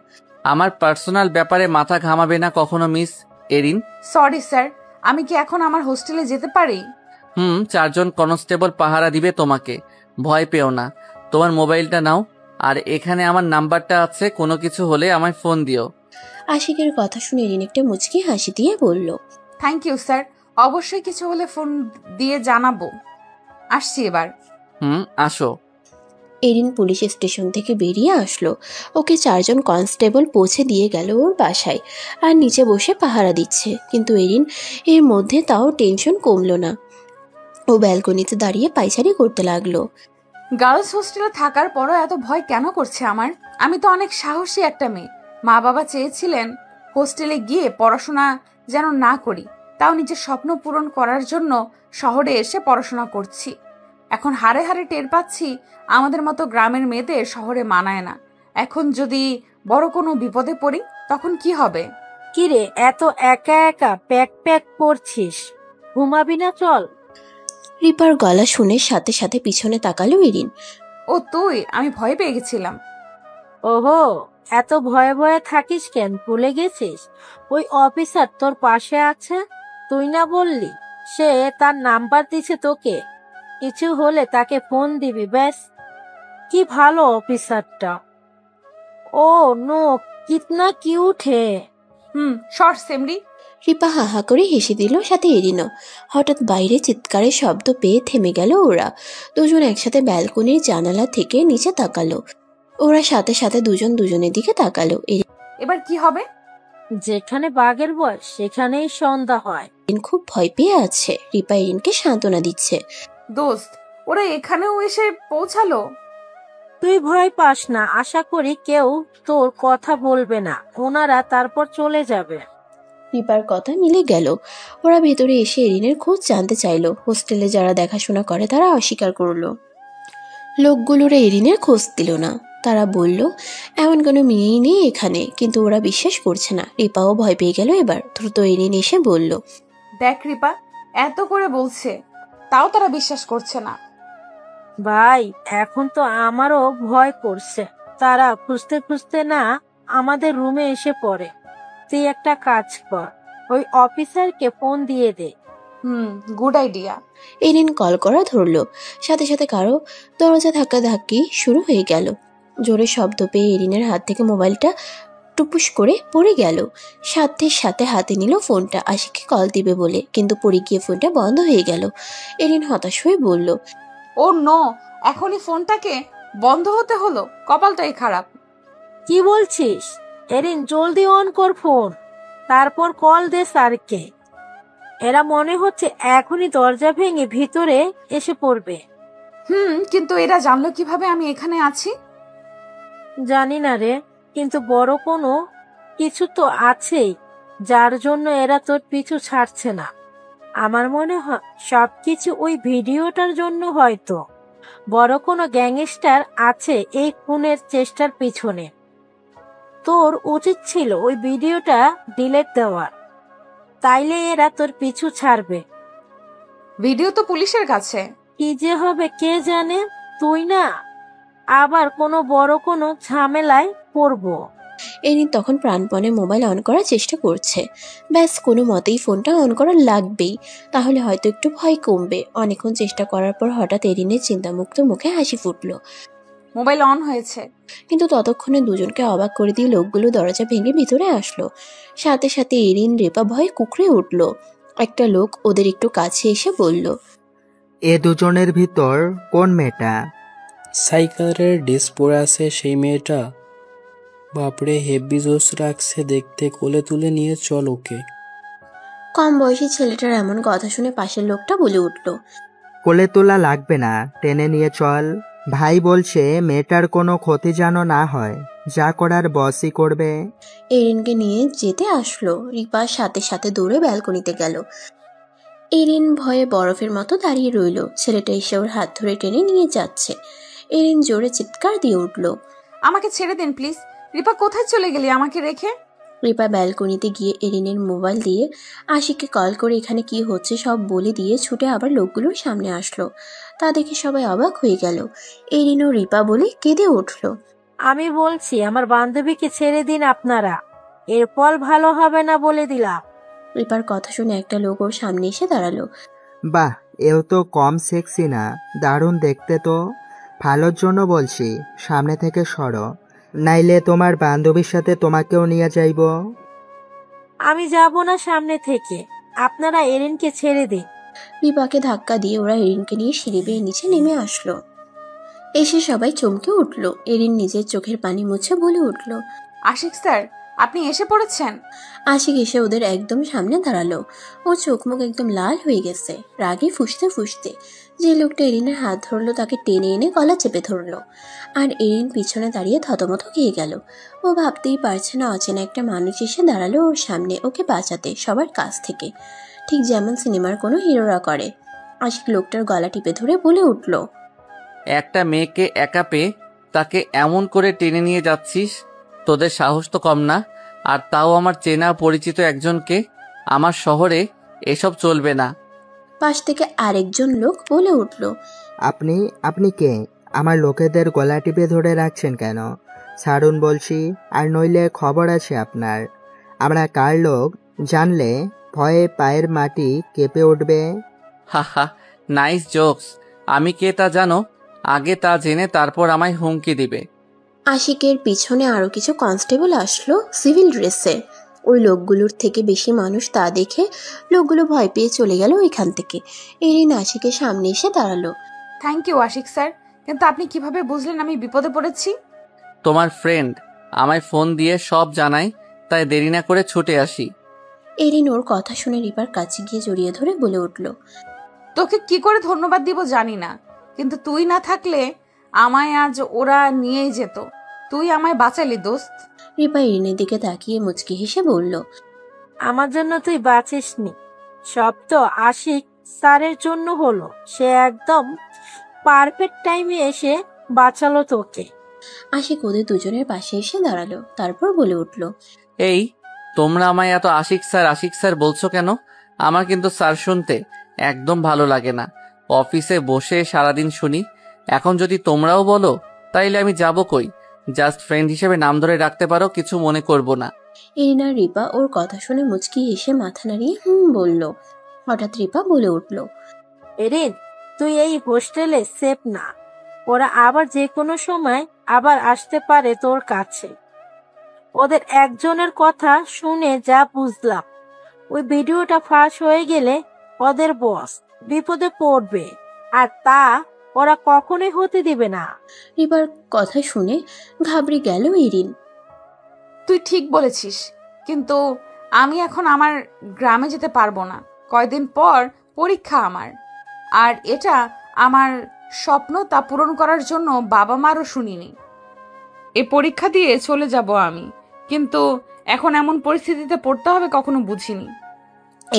আমার পার্সোনাল ব্যাপারে মাথা ঘামাবে না কখনো, মিস এরিন। সরি স্যার, আমি কি এখন আমার হোস্টেলে যেতে পারি? 4 জন কনস্টেবল পাহারা দিবে তোমাকে, ভয় পেও না। তোমার মোবাইলটা নাও, আর এখানে আমার নাম্বারটা আছে, কোনো কিছু হলে আমায় ফোন দিও। আশিকের কথা শুনে এরিন একটা মুচকি হাসি দিয়ে বলল, থ্যাংক ইউ স্যার, অবশ্যই কিছু হলে ফোন দিয়ে জানাবো। আসছি এবার। আসো। এরিন পুলিশ স্টেশন থেকে বেরিয়ে আসলো। ওকে 4 জন কনস্টেবল পৌঁছে দিয়ে গেল ওর বাসায়, আর নিচে বসে পাহারা দিচ্ছে। কিন্তু এরিন এর মধ্যে তাও টেনশন কমলো না। ও ব্যালকনিতে দাঁড়িয়ে পায়চারি করতে লাগলো। গার্লস হোস্টেলে থাকার পরও এত ভয় কেন করছে আমার? আমি তো অনেক সাহসী একটা মেয়ে। মা বাবা চেয়েছিলেন হোস্টেলে গিয়ে পড়াশোনা যেন না করি, তাও নিজের স্বপ্ন পূরণ করার জন্য শহরে এসে পড়াশোনা করছি। এখন হারে হারে টের পাচ্ছি আমাদের মতো গ্রামের মেয়েদের শহরে মানায় না। এখন যদি বড় কোনো বিপদে পড়ি তখন কি হবে? কিরে, এত একা একা প্যাক প্যাক করছিস, ঘুমাবি না? চল। রিপার গলা শুনে সাথে সাথে পিছনে তাকালো এরিন। ও তুই? আমি ভয় পেয়ে গেছিলাম। ওহো, এত ভয়ে ভয়ে থাকিস কেন? ভুলে গেছিস ওই অফিসার তোর পাশে আছে? তুই না বললি সে তার নাম্বার দিছে তোকে? কিছু হলে তাকে ফোন দিবি, ব্যাস। কি ভালো অফিসারটা। ও নো, কিতনা কিউট হে। শর্ট সেমরি। রিপা হাহা করে হেসে দিল, সাথে এরিনও। হঠাৎ বাইরে চিৎকারের শব্দ পেয়ে থেমে গেল ওরা। দুজন একসাথে ব্যালকনির জানালা থেকে নিচে তাকালো। ওরা সাথে সাথে দুজন দুজনের দিকে তাকালো। এবার কি হবে? যেখানে বাঘের বয়স সেখানেই সন্ধ্যা হয়। এরিন খুব ভয় পেয়ে আছে। রিপা এরিনকে সান্ত্বনা দিচ্ছে। দোস্ত, ওরা এখানেও এসে পৌঁছালো? তুই ভয় পাস না, আশা করি কেউ তোর কথা বলবে না, ওনারা তারপর চলে যাবে। রিপার কথা মিলে গেল। ওরা ভেতরে এসে এরিনের খোঁজ জানতে চাইলো। হোস্টেলে যারা দেখাশোনা করে তারা অস্বীকার করলো। লোকগুলোরা এরিনের খোঁজ দিল না। তারা বলল এমন কোনো মেয়েই নেই এখানে, কিন্তু ওরা বিশ্বাস করছে না। রিপাও ভয় পেয়ে গেল। এবার দ্রুত এরিন এসে বলল, দেখ রিপা, এত করে বলছে তাও তারা বিশ্বাস করছে না। ভাই, এখন তো আমারও ভয় করছে। তারা খুঁজতে খুঁজতে না আমাদের রুমে এসে পড়ে। তুই একটা কাজ কর, ওই অফিসারকে ফোন দিয়ে দে। Good idea. এরিন কল করা ধরলো। সাথে সাথে কারো দরজা ধাক্কাধাক্কি শুরু হয়ে গেল। জোরে শব্দ পেয়ে এরিনের হাত থেকে মোবাইলটা টুপুস করে পড়ে গেল। সাথে সাথে হাতে নিল ফোনটা আশিককে কল দিবে বলে, কিন্তু পড়ে গিয়ে ফোনটা বন্ধ হয়ে গেল। এরিন হতাশ হয়ে বলল, ও নো, এখনই ফোনটাকে বন্ধ হতে হলো, কপালটাই খারাপ। কি বলছিস? এরিন, জলদি অন কর ফোন, তারপর কল দে স্যারকে। এরা মনে হচ্ছে এখনই দরজা ভেঙে ভিতরে এসে পড়বে। কিন্তু এরা জানলো কিভাবে আমি এখানে আছি? জানি না রে, কিন্তু বড় কোনো কিছু তো আছেই যার জন্য এরা তোর পিছু ছাড়ছে না। আমার মনে হয় সবকিছু ওই ভিডিওটার জন্য। হয়তো বড় কোনো গ্যাংস্টার আছে এই খুনের চেষ্টার পিছনে। তোর উচিত ছিল ওই ভিডিওটা ডিলিট দেওয়ার, তাইলে এরা তোর পিছু ছাড়বে। ভিডিও তো পুলিশের কাছে। কি যে হবে কে জানে। তুই না আবার কোনো বড় কোনো ঝামেলায় পড়বো। এরিন তখন প্রাণপণে মোবাইল অন করার চেষ্টা করছে। ব্যাস, কোনো মতেই ফোনটা অন করা লাগবেই, তাহলে হয়তো একটু ভয় কমবে। অনেকক্ষণ চেষ্টা করার পর হঠাৎ এরিনের চিন্তামুক্ত মুখে হাসি ফুটলো। মোবাইল অন হয়েছে। কিন্তু ততক্ষণে দুজনকে অবাক করে দিয়ে লোকগুলো দরজা ভেঙে ভিতরে আসলো। সাথে সাথে এরিন রেপা ভয়ে কুকড়ে উঠল। একটা লোক ওদের একটু কাছে এসে বলল, এ দুজনের ভিতর কোন মেয়েটা? সাইকেলের ড্রেস পরে আছে সেই মেয়েটা। বাপরে, হেভি জোশ রাখছে দেখতে, কোলে তুলে নিয়ে চল ওকে। কম বয়সী ছেলেটার এমন কথা শুনে পাশের লোকটা বলে উঠল, কোলে তোলা লাগবে না, টেনে নিয়ে চল। ভাই বলছে মেয়েটার কোনো ক্ষতি যেন না হয়, যা করার বসই করবে। এরিনকে নিয়ে যেতে আসলো। রিপা সাথে সাথে দৌড়ে ব্যালকনিতে গেল। এরিন ভয়ে বরফের মতো দাঁড়িয়ে রইল। ছেলেটা এসে ওর হাত ধরে টেনে নিয়ে যাচ্ছে। এরিন জোরে চিৎকার দিয়ে উঠল, আমাকে ছেড়ে দিন প্লিজ। রিপা, কোথায় চলে গেলি আমাকে রেখে? রিপা ব্যালকনিতে গিয়ে এরিনের মোবাইল দিয়ে আশিককে কল করে এখানে কি হচ্ছে সব বলে দিয়ে ছুটে আবার লোকগুলোর সামনে আসলো। তা দেখে সবাই অবাক হয়ে গেল। এরিন ও রিপা বলে কেঁদে উঠল। আমি বলছি আমার বান্ধবীকে ছেড়ে দিন আপনারা, এরপর ভালো হবে না বলে দিলাম। রিপার কথা শুনে একটা লোক ওর সামনে এসে দাঁড়ালো। বাহ, এও তো কম সেক্সি না, দারুণ দেখতে তো। ভালোর জন্য বলছি, সামনে থেকে সরো, নাইলে তোমার বান্ধবীর সাথে তোমাকেও নিয়ে যাইব। আমি যাব না সামনে থেকে, আপনারা এরিনকে ছেড়ে দিন। রিপাকে ধাক্কা দিয়ে ওরা এরিনকে নিয়ে সিঁড়ি বেয়ে নিচে নেমে আসলো। এসে সবাই চমকে উঠল। এরিন নিজের চোখের পানি মুছে বলে উঠল, আশিক স্যার, আপনি এসে পড়েছেন। আশিক এসে ওদের একদম সামনে দাঁড়ালো। ও চোখ মুখ একদম লাল হয়ে গেছে, রাগে ফুঁসতে ফুঁসতে। যে লোকটা এরিনের হাত ধরলো তাকে টেনে এনে গলা চেপে ধরলো। আর এরিন পিছনে দাঁড়িয়ে থতমত খেয়ে গেল। ও ভাবতেই পারছে না অচেনা একটা মানুষ এসে দাঁড়ালো ওর সামনে ওকে বাঁচাতে সবার কাছ থেকে, ঠিক যেমন সিনেমার কোনো হিরোরা করে। আশিক লোকটার গলা টিপে ধরে বলে উঠল, একটা মেয়েকে একা পেয়ে তাকে এমন করে টেনে নিয়ে যাচ্ছিস, তোদের সাহস তো কম না। আর তাও আমার চেনা পরিচিত একজনকে। আমার শহরে এসব চলবে না। পাশ থেকে আরেকজন লোক বলে উঠল, আপনি আপনি কে? আমার লোকেদের গলা টিপে ধরে রাখছেন কেন? ছাড়ুন বলছি, আর নইলে খবর আছে আপনার। আমরা কার লোক জানলে ভয়ে পায়ের মাটি কেঁপে উঠবে। হাহা, নাইস জোকস। আমি কে তা জানো? আগে তা জেনে তারপর আমায় হুমকি দিবে। আশিকের পিছনে আরো কিছু কনস্টেবল আসলো সিভিল ড্রেসে। ওই লোকগুলোর থেকে বেশি মানুষ তা দেখে লোকগুলো ভয় পেয়ে চলে গেল ওইখান থেকে। এরিন আশিকের সামনে এসে দাঁড়ালো। থ্যাংক ইউ আশিক স্যার, কিন্তু আপনি কিভাবে বুঝলেন আমি বিপদে পড়েছি? তোমার ফ্রেন্ড আমায় ফোন দিয়ে সব জানায়, তাই দেরি না করে ছুটে আসি। এরিন ওর কথা শুনে রিপার কাছে গিয়ে জড়িয়ে ধরে বলে উঠল, তোকে কি করে ধন্যবাদ দিব জানি না, কিন্তু তুই না থাকলে আমায় আজ ওরা নিয়েই যেত। তুই আমায় বাঁচালি দোস্ত। রিপা এরিনের দিকে তাকিয়ে মুচকি হেসে বলল, আমার জন্য তুই বাঁচিসনি, সব তো আশিক স্যারের জন্য হলো। সে একদম পারফেক্ট টাইমে এসে বাঁচালো তোকে। আশিক ওদের দুজনের পাশে এসে দাঁড়ালো, তারপর বলে উঠল, এই, তোমরা আমায় এত আশিক স্যার বলছো কেন? আমার কিন্তু স্যার শুনতে একদম ভালো লাগে না। অফিসে বসে সারাদিন শুনি, এখন যদি তোমরাও বলো তাইলে আমি যাব কই? জাস্ট ফ্রেন্ড হিসেবে নাম ধরে রাখতে পারো, কিছু মনে করব না। এরিন আর রিপা ওর কথা শুনে মুচকি হেসে মাথা নাড়িয়ে বলল। হঠাৎ রিপা বলে উঠল, এরিন, তুই এই হোস্টেলে সেফ না, ওরা আবার যে কোনো সময় আবার আসতে পারে তোর কাছে। ওদের একজনের কথা শুনে যা বুঝলাম, ওই ভিডিওটা ফাঁস হয়ে গেলে ওদের বস বিপদে পড়বে, আর তা ওরা কখনোই হতে দিবে না। রিপার কথা শুনে ঘাবড়ে গেল এরিন। তুই ঠিক বলেছিস, কিন্তু আমি এখন আমার গ্রামে যেতে পারবো না। কয়দিন পর পরীক্ষা আমার, আর এটা আমার স্বপ্ন, তা পূরণ করার জন্য বাবা মারও শুনিনি। এই পরীক্ষা দিয়ে চলে যাব আমি, কিন্তু এখন এমন পরিস্থিতিতে পড়তে হবে কখনো বুঝিনি।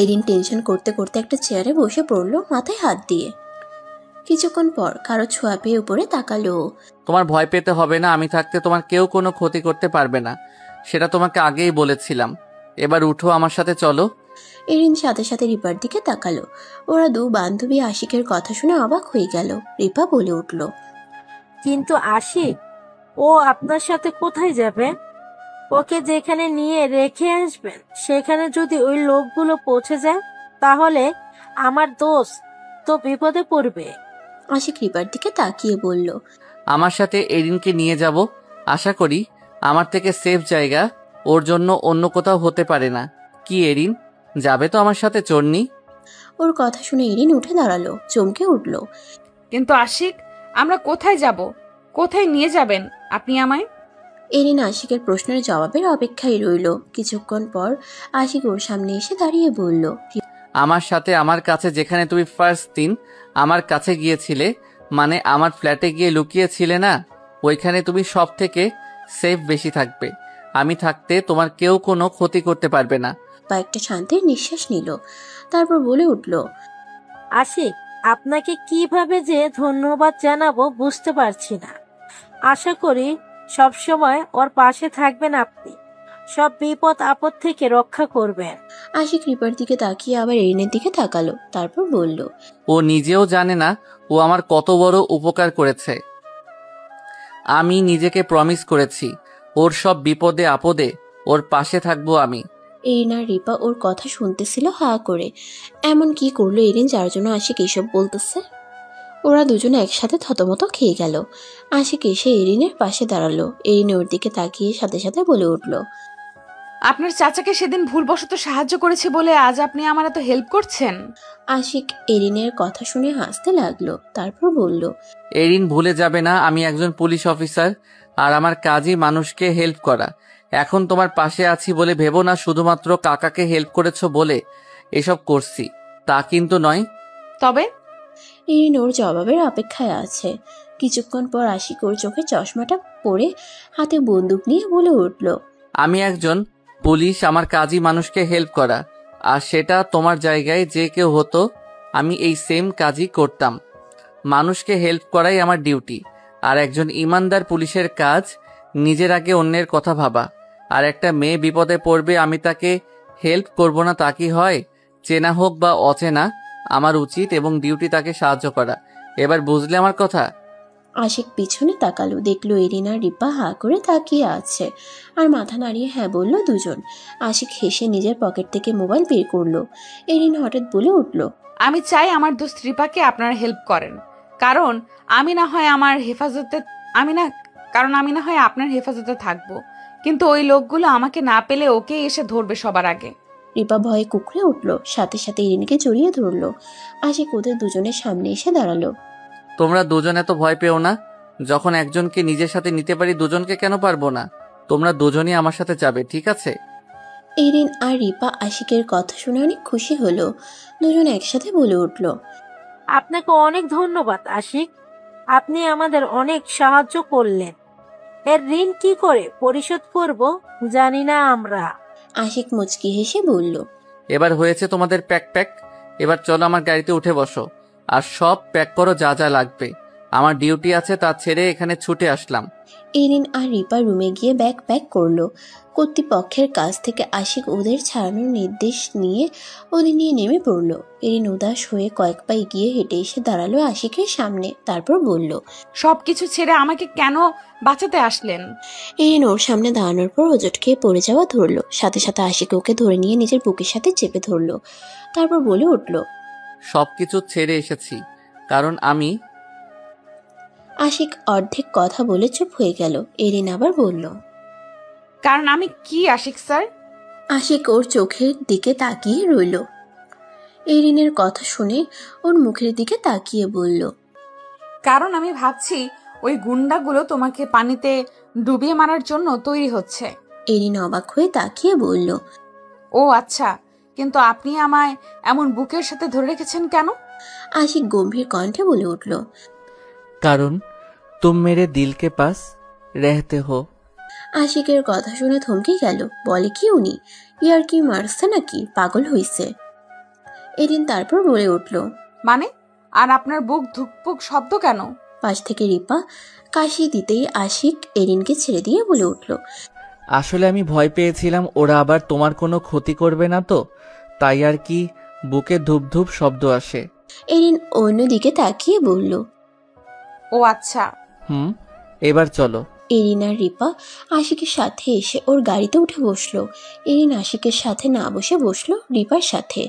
এরিন টেনশন করতে করতে একটা চেয়ারে বসে পড়লো মাথায় হাত দিয়ে। কিছুক্ষণ পর কারো ছোঁয়া পেয়ে উপরে তাকালো। তোমার ভয় পেতে হবে না, আমি থাকতে তোমার কেউ কোনো ক্ষতি করতে পারবে না, সেটা তোমাকে আগেই বলেছিলাম। এবার উঠো, আমার সাথে চলো। এরিন সাথে সাথে রিপার দিকে তাকালো। ওরা দু বান্ধবী আশিকের কথা শুনে অবাক হয়ে গেল। রিপা বলে উঠল, কিন্তু আশিক, ও আপনার সাথে কোথায় যাবে? ওকে যেখানে নিয়ে রেখে আসবেন সেখানে যদি ওই লোকগুলো পৌঁছে যায়, তাহলে আমার দোস্ত তো বিপদে পড়বে। আশিক রিপার দিকে তাকিয়ে বলল, আমার সাথে এরিনকে নিয়ে যাব। আশা করি আমার থেকে সেফ জায়গা ওর জন্য অন্য কোথাও হতে পারে না। কি এরিন, যাবে তো আমার সাথে চড়নি? ওর কথা শুনে এরিন উঠে দাঁড়ালো, চমকে উঠল। কিন্তু আশিক, আমরা কোথায় যাব? কোথায় নিয়ে যাবেন আপনি আমায়? এরিন আশিকের প্রশ্নের জবাবের অপেক্ষায় রইল। কিছুক্ষণ পর আশিক ওর সামনে এসে দাঁড়িয়ে বলল, আমার সাথে আমার কাছে, যেখানে তুমি ফার্স্ট দিন আমার কাছে গিয়েছিলে, মানে আমার ফ্ল্যাটে গিয়ে লুকিয়েছিলে না, ওইখানে তুমি সব থেকে সেফ বেশি থাকবে। আমি থাকতে তোমার কেউ কোনো ক্ষতি করতে পারবে না। বা একটা শান্তির নিঃশ্বাস নিল, তারপর বলে উঠল, আশিক, আপনাকে কিভাবে যে ধন্যবাদ জানাবো বুঝতে পারছি না। আশা করি সবসময় ওর পাশে থাকবেন আপনি। সব বিপদ আপদ থেকে রক্ষা করবেন। আশিক রিপার দিকে তাকিয়ে আবার এরিনের দিকে তাকালো, তারপর বলল, ও নিজেও জানে না ও আমার কত বড় উপকার করেছে। আমি নিজেকে প্রমিস করেছি ওর সব বিপদে আপদে ওর পাশে থাকবো আমি। এরিন আর রিপা ওর কথা শুনতেছিল হা করে। এমন কি করলো এরিন যার জন্য আশিক এইসব বলতেছে? ওরা দুজনে একসাথে থতমত খেয়ে গেল। আশিক এসে এরিনের পাশে দাঁড়ালো। এরিন ওর দিকে তাকিয়ে সাথে সাথে বলে উঠল, আপনার চাচাকে সেদিন ভুলবশত সাহায্য করেছি বলে আজ আপনি আমার এত হেল্প করছেন? আশিক এরিনের কথা শুনে হাসতে লাগলো, তারপর বলল, এরিন ভুলে যাবে না আমি একজন পুলিশ অফিসার আর আমার কাজই মানুষকে হেল্প করা। এখন তোমার পাশে আছি বলে ভেবো না শুধুমাত্র কাকাকে হেল্প করেছো বলে এসব করছি, তা কিন্তু নয়। তবে এরিন ওর জবাবের অপেক্ষায় আছে। কিছুক্ষণ পর আশিক ওর চোখে চশমাটা পরে হাতে বন্দুক নিয়ে বলে উঠল, আমি একজন পুলিশ, আমার কাজই মানুষকে হেল্প করা। আর সেটা তোমার জায়গায় যে কেউ হতো আমি এই সেম কাজই করতাম। মানুষকে হেল্প করাই আমার ডিউটি। আর একজন ইমানদার পুলিশের কাজ নিজের আগে অন্যের কথা ভাবা। আর একটা মেয়ে বিপদে পড়বে আমি তাকে হেল্প করব না তা কি হয়? চেনা হোক বা অচেনা, আমার উচিত এবং ডিউটি তাকে সাহায্য করা। এবার বুঝলে আমার কথা? আশিক পিছনে তাকালো, দেখলো এরিন আর রিপা হা করে তাকিয়ে আছে আর মাথা নাড়িয়ে হ্যাঁ বলল দুজন। আশিক হেসে নিজের পকেট থেকে মোবাইল বের করলো। এরিন হঠাৎ বলে উঠল, আমি চাই আমার দোস্ত রিপাকে আপনারা হেল্প করেন, কারণ আমি না হয় আপনার হেফাজতে থাকবো, কিন্তু ওই লোকগুলো আমাকে না পেলে ওকে এসে ধরবে সবার আগে। রিপা ভয়ে কুকড়ে উঠল, সাথে সাথে এরিনকে জড়িয়ে ধরলো। আশিক ওদের দুজনের সামনে এসে দাঁড়ালো। তোমরা দুজন এত ভয় পেও না। যখন একজনকে নিজের সাথে নিতে পারি দুজনকে কেন পারবো না? তোমরা দুজনই আমার সাথে যাবে, ঠিক আছে? এরিন আর রিপা আশিকের কথা শুনে অনেক খুশি হলো। দুজন একসাথে বলে উঠল, আপনাকে অনেক ধন্যবাদ আশিক, আপনি আমাদের অনেক সাহায্য করলেন। এর ঋণ কি করে পরিশোধ করব জানি না আমরা। আশিক মুচকি হেসে বলল, এবার হয়েছে তোমাদের প্যাক। এবার চলো আমার গাড়িতে উঠে বসো আর সব প্যাক করো যা যা লাগবে। আমার ডিউটি আছে, তা ছেড়ে এখানে ছুটে আসলাম। এরিন আর রিপা রুমে গিয়ে ব্যাগ প্যাক করলো। কর্তৃপক্ষের কাছ থেকে আশিক ওদের ছাড়ানোর নির্দেশ নিয়ে ওদের নিয়ে নেমে পড়লো। এরিন উদাস হয়ে কয়েক পা এগিয়ে হেঁটে এসে দাঁড়ালো আশিকের সামনে, তারপর বলল, সবকিছু ছেড়ে আমাকে কেন বাঁচাতে আসলেন? এরিন ওর সামনে দাঁড়ানোর পর হোঁচট খেয়ে পড়ে যাওয়া ধরলো। সাথে সাথে আশিক ওকে ধরে নিয়ে নিজের বুকের সাথে চেপে ধরলো, তারপর বলে উঠল, সবকিছু ছেড়ে এসেছি কারণ আমি। আশিক অর্ধেক কথা বলে চুপ হয়ে গেল। এরিন আবার বলল, কারণ আমি কি আশিক স্যার? আশিক ওর চোখের দিকে তাকিয়ে রইল। এরিনের কথা শুনে ওর মুখের দিকে তাকিয়ে বলল, কারণ আমি ভাবছি ওই গুন্ডাগুলো তোমাকে পানিতে ডুবিয়ে মারার জন্য তৈরি হচ্ছে। এরিন অবাক হয়ে তাকিয়ে বলল, ও আচ্ছা, কিন্তু আপনি আমায় এমন বুকের সাথে ধরে রেখেছেন কেন? আশিক গম্ভীর কণ্ঠে বলে উঠল, কারণ তুম মেরে দিল কে পাস রেহতে হো। আশিকের কথা শুনে থমকে গেল। বলে কি উনি? ইয়ার কি মারছে নাকি? পাগল হইছে। এরিন তারপর বলে উঠল, মানে? আর আপনার বুক ধুকপুক শব্দ কেন? পাশ থেকে রিপা কাশি দিতেই আশিক এরিনকে ছেড়ে দিয়ে বলে উঠল, আসলে আমি ভয় পেয়েছিলাম ওরা আবার তোমার কোনো ক্ষতি করবে না তো, তাই আর কি বুকে ধূপ ধূপ শব্দ আসে। এরিন অন্যদিকে তাকিয়ে বলল, ও আচ্ছা। এবার চলো। এরিন আর রিপা আশিকের সাথে এসে ওর গাড়িতে উঠে বসলো। এরিন আশিকের সাথে না বসে বসলো রিপার সাথে।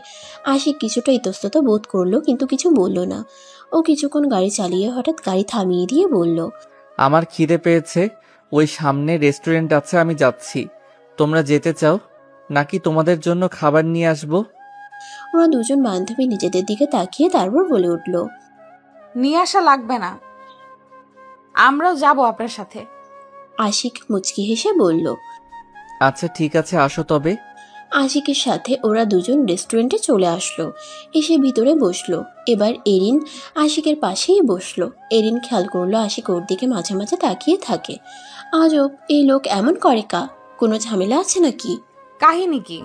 আশিক কিছুটা ইতস্তত বোধ করলো, কিন্তু কিছু বলল না। ও কিছুক্ষণ গাড়ি চালিয়ে হঠাৎ গাড়ি থামিয়ে দিয়ে বলল, আমার খিদে পেয়েছে, ওই সামনে রেস্টুরেন্ট আছে, আমি যাচ্ছি। তোমরা যেতে চাও নাকি তোমাদের জন্য খাবার নিয়ে আসবো? ওরা দুজন বান্ধবী নিজেদের দিকে তাকিয়ে তারপর বলে উঠল, নিয়ে আসা লাগবে না, আমরাও যাব আপনার সাথে। আশিক মুচকি হেসে বলল, আচ্ছা ঠিক আছে, আসো তবে। আশিকের সাথে ওরা দুজন রেস্টুরেন্টে চলে আসলো। এসে ভিতরে বসলো। এবার এরিন আশিকের পাশেই বসলো। এরিন খেয়াল করলো আশিক ওর দিকে মাঝে মাঝে তাকিয়ে থাকে। আজব, এই লোক এমন করে কা? কোনো ঝামেলা আছে নাকি? কাহিনী কি?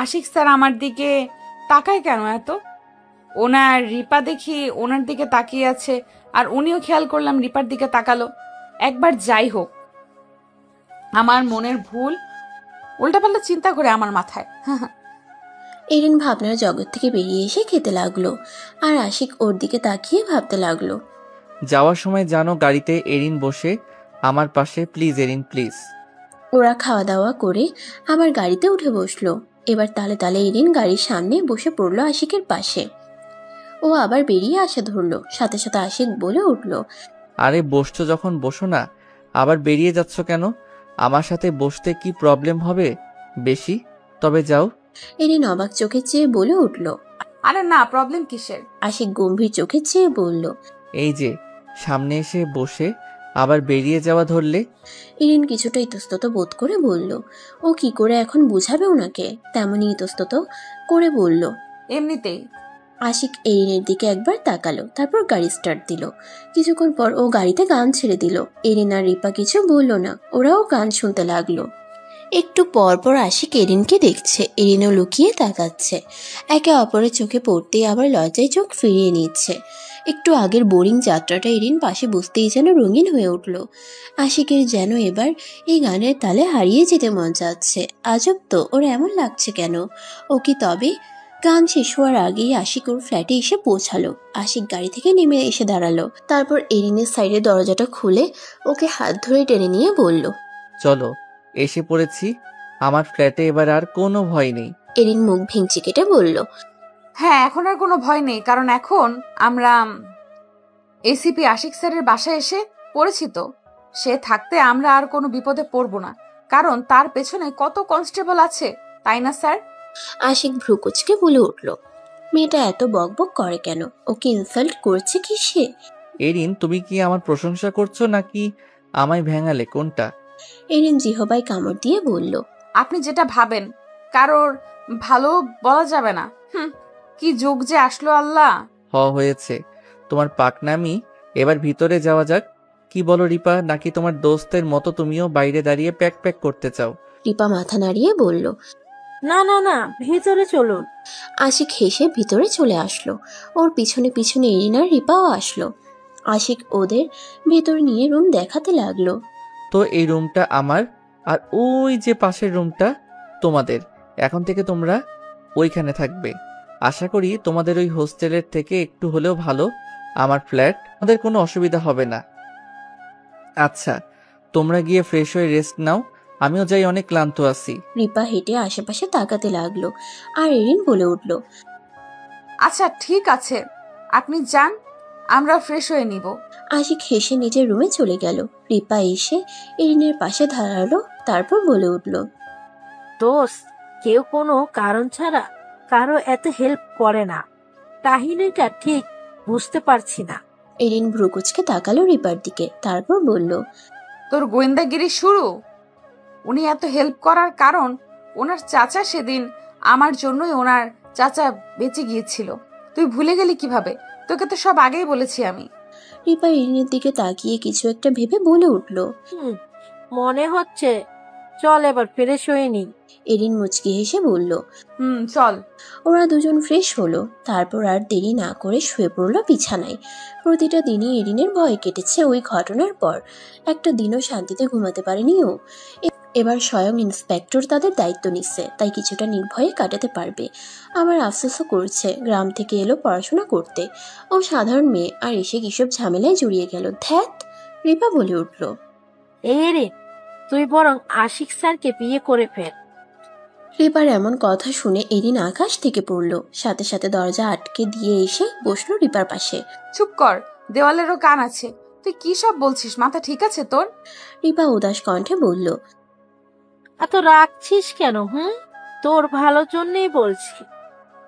আশিক স্যার আমার দিকে তাকায় কেন এত? ওনার রিপা দেখি ওনার দিকে তাকিয়ে আছে, আর উনিও খেয়াল করলাম রিপার দিকে তাকালো। একবার যাই হোক, আমার মনের ভুল উল্টাপাল্টা চিন্তা করে আমার মাথায়। এরিন ভাবনার জগৎ থেকে বেরিয়ে এসে খেতে লাগলো, আর আশিক ওর দিকে তাকিয়ে ভাবতে লাগলো। যাওয়ার সময় জানো গাড়িতে এরিন বসে আমার পাশে, প্লিজ এরিন প্লিজ। ওরা খাওয়া দাওয়া করে আবার গাড়িতে উঠে বসলো। এবার তালে তালে এরিন গাড়ির সামনে বসে পড়লো আশিকের পাশে। ও আবার বেরিয়ে আসা ধরলো, সাথে সাথে আশিক বলে উঠলো, আরে বসছো যখন বসো না, আবার বেরিয়ে যাচ্ছ কেন? আমার সাথে বসতে কি প্রবলেম হবে বেশি? তবে যাও। এরিন অবাক চোখে চেয়ে বলে উঠলো। আরে না, প্রবলেম কিসের? আশিক গম্ভীর চোখে চেয়ে বলল, এই যে সামনে এসে বসে আবার বেরিয়ে যাওয়া ধরলে। এরিন কিছুটা ইতস্তত বোধ করে বলল। ও কি করে এখন বুঝাবে ওনাকে? তেমনই ইতস্তত করে বলল, এমনিতেই। আশিক এরিনের দিকে একবার তাকালো, তারপর গাড়ি স্টার্ট দিল। কিছুক্ষণ পর ও গাড়িতে গান ছেড়ে দিল। এরিন আর রিপা কিছু বলল না, ওরাও গান শুনতে লাগলো। একটু পর পর আশিক এরিনকে দেখছে, এরিনও লুকিয়ে তাকাচ্ছে। একে অপরের চোখে পড়তেই আবার লজ্জায় চোখ ফিরিয়ে নিচ্ছে। একটু আগের বোরিং যাত্রাটা এরিন পাশে বসতেই যেন রঙিন হয়ে উঠল। আশিকের যেন এবার এই গানের তালে হারিয়ে যেতে মন চাচ্ছে। আজব তো, ওর এমন লাগছে কেন? ও কি তবে? গান শেষ হওয়ার আগেই আশিক ওর ফ্ল্যাটে এসে পৌঁছালো। আশিক গাড়ি থেকে নেমে এসে দাঁড়ালো, তারপর এরিনের সাইডে দরজাটা খুলে ওকে হাত ধরে টেনে নিয়ে বলল, চলো, এসে পড়েছি আমার ফ্ল্যাটে, এবার আর কোনো ভয় নেই। এরিন মুখ ভেঙচি কেটে বলল, হ্যাঁ, এখন আর কোনো ভয় নেই, কারণ এখন আমরা এসিপি আশিক স্যারের বাসায় এসে পড়েছি। তো সে থাকতে আমরা আর কোনো বিপদে পড়বো না, কারণ তার পেছনে কত কনস্টেবল আছে, তাই না স্যার? আশিক ভ্রুকুচকে বলে উঠল, মেয়েটা এত বকবক করে কেন? ওকে ইনসাল্ট করছে কি সে? এরিন, তুমি কি আমার প্রশংসা করছো নাকি আমায় ভেঙালে, কোনটা? এরিন জিহবাই কামড় দিয়ে বলল, আপনি যেটা ভাবেন, কারোর ভালো বলা যাবে না। কি যুগ যে আসলো আল্লাহ। হয়েছে তোমার পাকনামি, এবার ভিতরে যাওয়া যাক। কি বলো রিপা, নাকি তোমার দোস্তের মতো তুমিও বাইরে দাঁড়িয়ে প্যাক প্যাক করতে চাও? রিপা মাথা নাড়িয়ে বলল, না না না, ভিতরে চলুন। আশিক হেসে ভিতরে চলে আসলো। ওর পিছনে পিছনে এরিন আর রিপাও আসলো। আশিক ওদের ভেতর নিয়ে রুম দেখাতে লাগলো। তো এই রুমটা আমার, আর ওই যে পাশের রুমটা তোমাদের। এখন থেকে তোমরা ওইখানে থাকবে। আশা করি তোমাদের ওই হোস্টেলের থেকে একটু হলেও ভালো আমার ফ্ল্যাট, তোমাদের কোনো অসুবিধা হবে না। আচ্ছা, তোমরা গিয়ে ফ্রেশ হয়ে রেস্ট নাও, আমিও যাই, অনেক ক্লান্ত আছি। রিপা হেঁটে আশেপাশে তাকাতে লাগলো, আর এরিন বলে উঠল, আচ্ছা ঠিক আছে, আপনি যান, আমরা ফ্রেশ হয়ে নিব। আশিক হেসে নিজের রুমে চলে গেল। রিপা এসে এরিনের পাশে দাঁড়ালো, তারপর বলে উঠল, দোস্ত, কেউ কোনো কারণ ছাড়া কারো এত হেল্প করে না। কাহিনীটা ঠিক বুঝতে পারছি না। এরিন ভ্রুকুচকে তাকালো রিপার দিকে, তারপর বলল, তোর গোয়েন্দাগিরি শুরু? উনি এত হেল্প করার কারণ ওনার চাচা সেদিন আমার জন্যই ওনার চাচা বেঁচে গিয়েছিল। তুই ভুলে গেলি কিভাবে? তোকে তো সব আগেই বলেছি আমি। রিপা এরিনের দিকে তাকিয়ে কিছু একটা ভেবে বলে উঠল, মনে হচ্ছে চল এবার ফ্রেশ হয়ে নি। এরিন মুচকি হেসে বলল, চল। ওরা দুজন ফ্রেশ হলো, তারপর আর দেরি না করে শুয়ে পড়লো বিছানায়। প্রতিটা দিনই এরিনের ভয় কেটেছে ওই ঘটনার পর। একটা দিনও শান্তিতে ঘুমাতে পারেনি ও। এবার স্বয়ং ইন্সপেক্টর তাদের দায়িত্ব নিচ্ছে, তাই কিছুটা নির্ভয়ে কাটাতে পারবে। আবার আফসোসও করছে, গ্রাম থেকে এলো পড়াশোনা করতে। ও সাধারণ মেয়ে, আর এসে কিসব ঝামেলায় জড়িয়ে গেল। ধ্যাত, রিপা বলে উঠল, রে, তুই বরং আশিক স্যারকে বিয়ে করে ফেল। রিপার এমন কথা শুনে এরিন আকাশ থেকে পড়ল, সাথে সাথে দরজা আটকে দিয়ে এসে বসলো রিপার পাশে। চুপ কর, দেওয়ালেরও কান আছে। তুই কি সব বলছিস? মাথা ঠিক আছে তোর? রিপা উদাস কণ্ঠে বলল, এত রাখছিস কেন? তোর ভালোর জন্যই বলছি।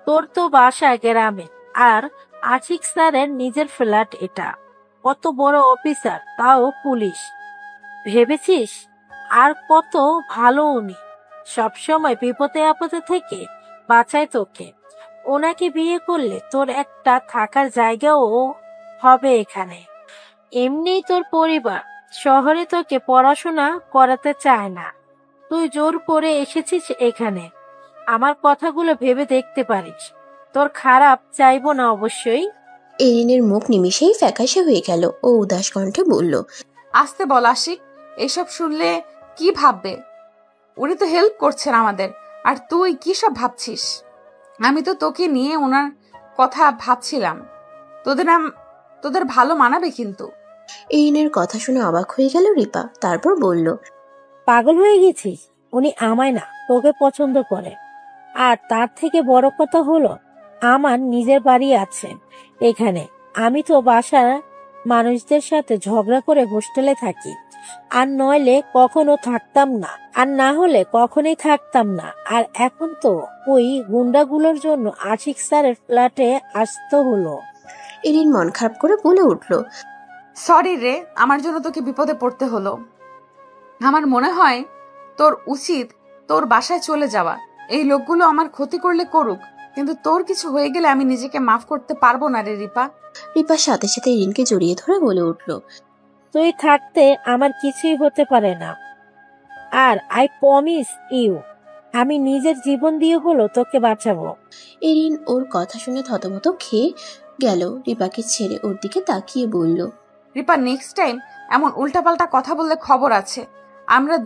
তোর তো বাসা গ্রামে, আর আশিক স্যারের নিজের ফ্ল্যাট এটা। কত বড় অফিসার, তাও পুলিশ। ভেবেছিস আর কত ভালো উনি, সবসময় বিপদে আপদে থেকে বাঁচায় তোকে। ওনাকে বিয়ে করলে তোর একটা থাকার জায়গাও হবে এখানে। এমনি তোর পরিবার শহরে তোকে পড়াশোনা করাতে চায় না, তুই জোর করে এসেছিস এখানে। আমার কথাগুলো ভেবে দেখতে পারিস, তোর খারাপ চাইবো না অবশ্যই। এরিনের মুখ নিমিষেই ফ্যাকাশে হয়ে গেল। ও উদাস কণ্ঠে বলল, আসতে বল আশিক, এসব শুনলে কি ভাববে? উনি তো হেল্প করছেন আমাদের, আর তুই কি সব ভাবছিস? আমি তো তোকে নিয়ে ওনার কথা ভাবছিলাম। তোদের ভালো মানাবে কিন্তু। এরিনের কথা শুনে অবাক হয়ে গেল রিপা, তারপর বলল, পাগল হয়ে গেছিস? উনি আমায় না, তোকে পছন্দ করে। আর তার থেকে বড় কথা হলো, আমার নিজের বাড়ি আছে এখানে। আমি তো বাসার মানুষদের সাথে ঝগড়া করে হোস্টেলে থাকি, আর নইলে কখনো থাকতাম না, আর না হলে কখনোই থাকতাম না। আর এখন তো ওই গুন্ডাগুলোর জন্য আশিক স্যারের ফ্ল্যাটে আসতে হলো। এরিন মন খারাপ করে বলে উঠল, সরি রে, আমার জন্য তোকে বিপদে পড়তে হলো। আমার মনে হয় তোর উচিত তোর বাসায় চলে যাওয়া। এই লোকগুলো আমার ক্ষতি করলে করুক, কিন্তু তোর কিছু হয়ে গেলে আমি নিজেকে মাফ করতে পারবো না রে রিপা। রিপার সাথে সাথে এরিনকে জড়িয়ে ধরে বলে উঠল, তুই থাকতে আমার কিছুই হতে পারে না। আর আই প্রমিস ইউ, আমি নিজের জীবন দিয়ে হলো তোকে বাঁচাবো। এরিন ওর কথা শুনে থতমত খেয়ে গেল। রিপাকে ছেড়ে ওর দিকে তাকিয়ে বলল, রিপা, নেক্সট টাইম এমন উল্টাপাল্টা কথা বললে খবর আছে। আমরা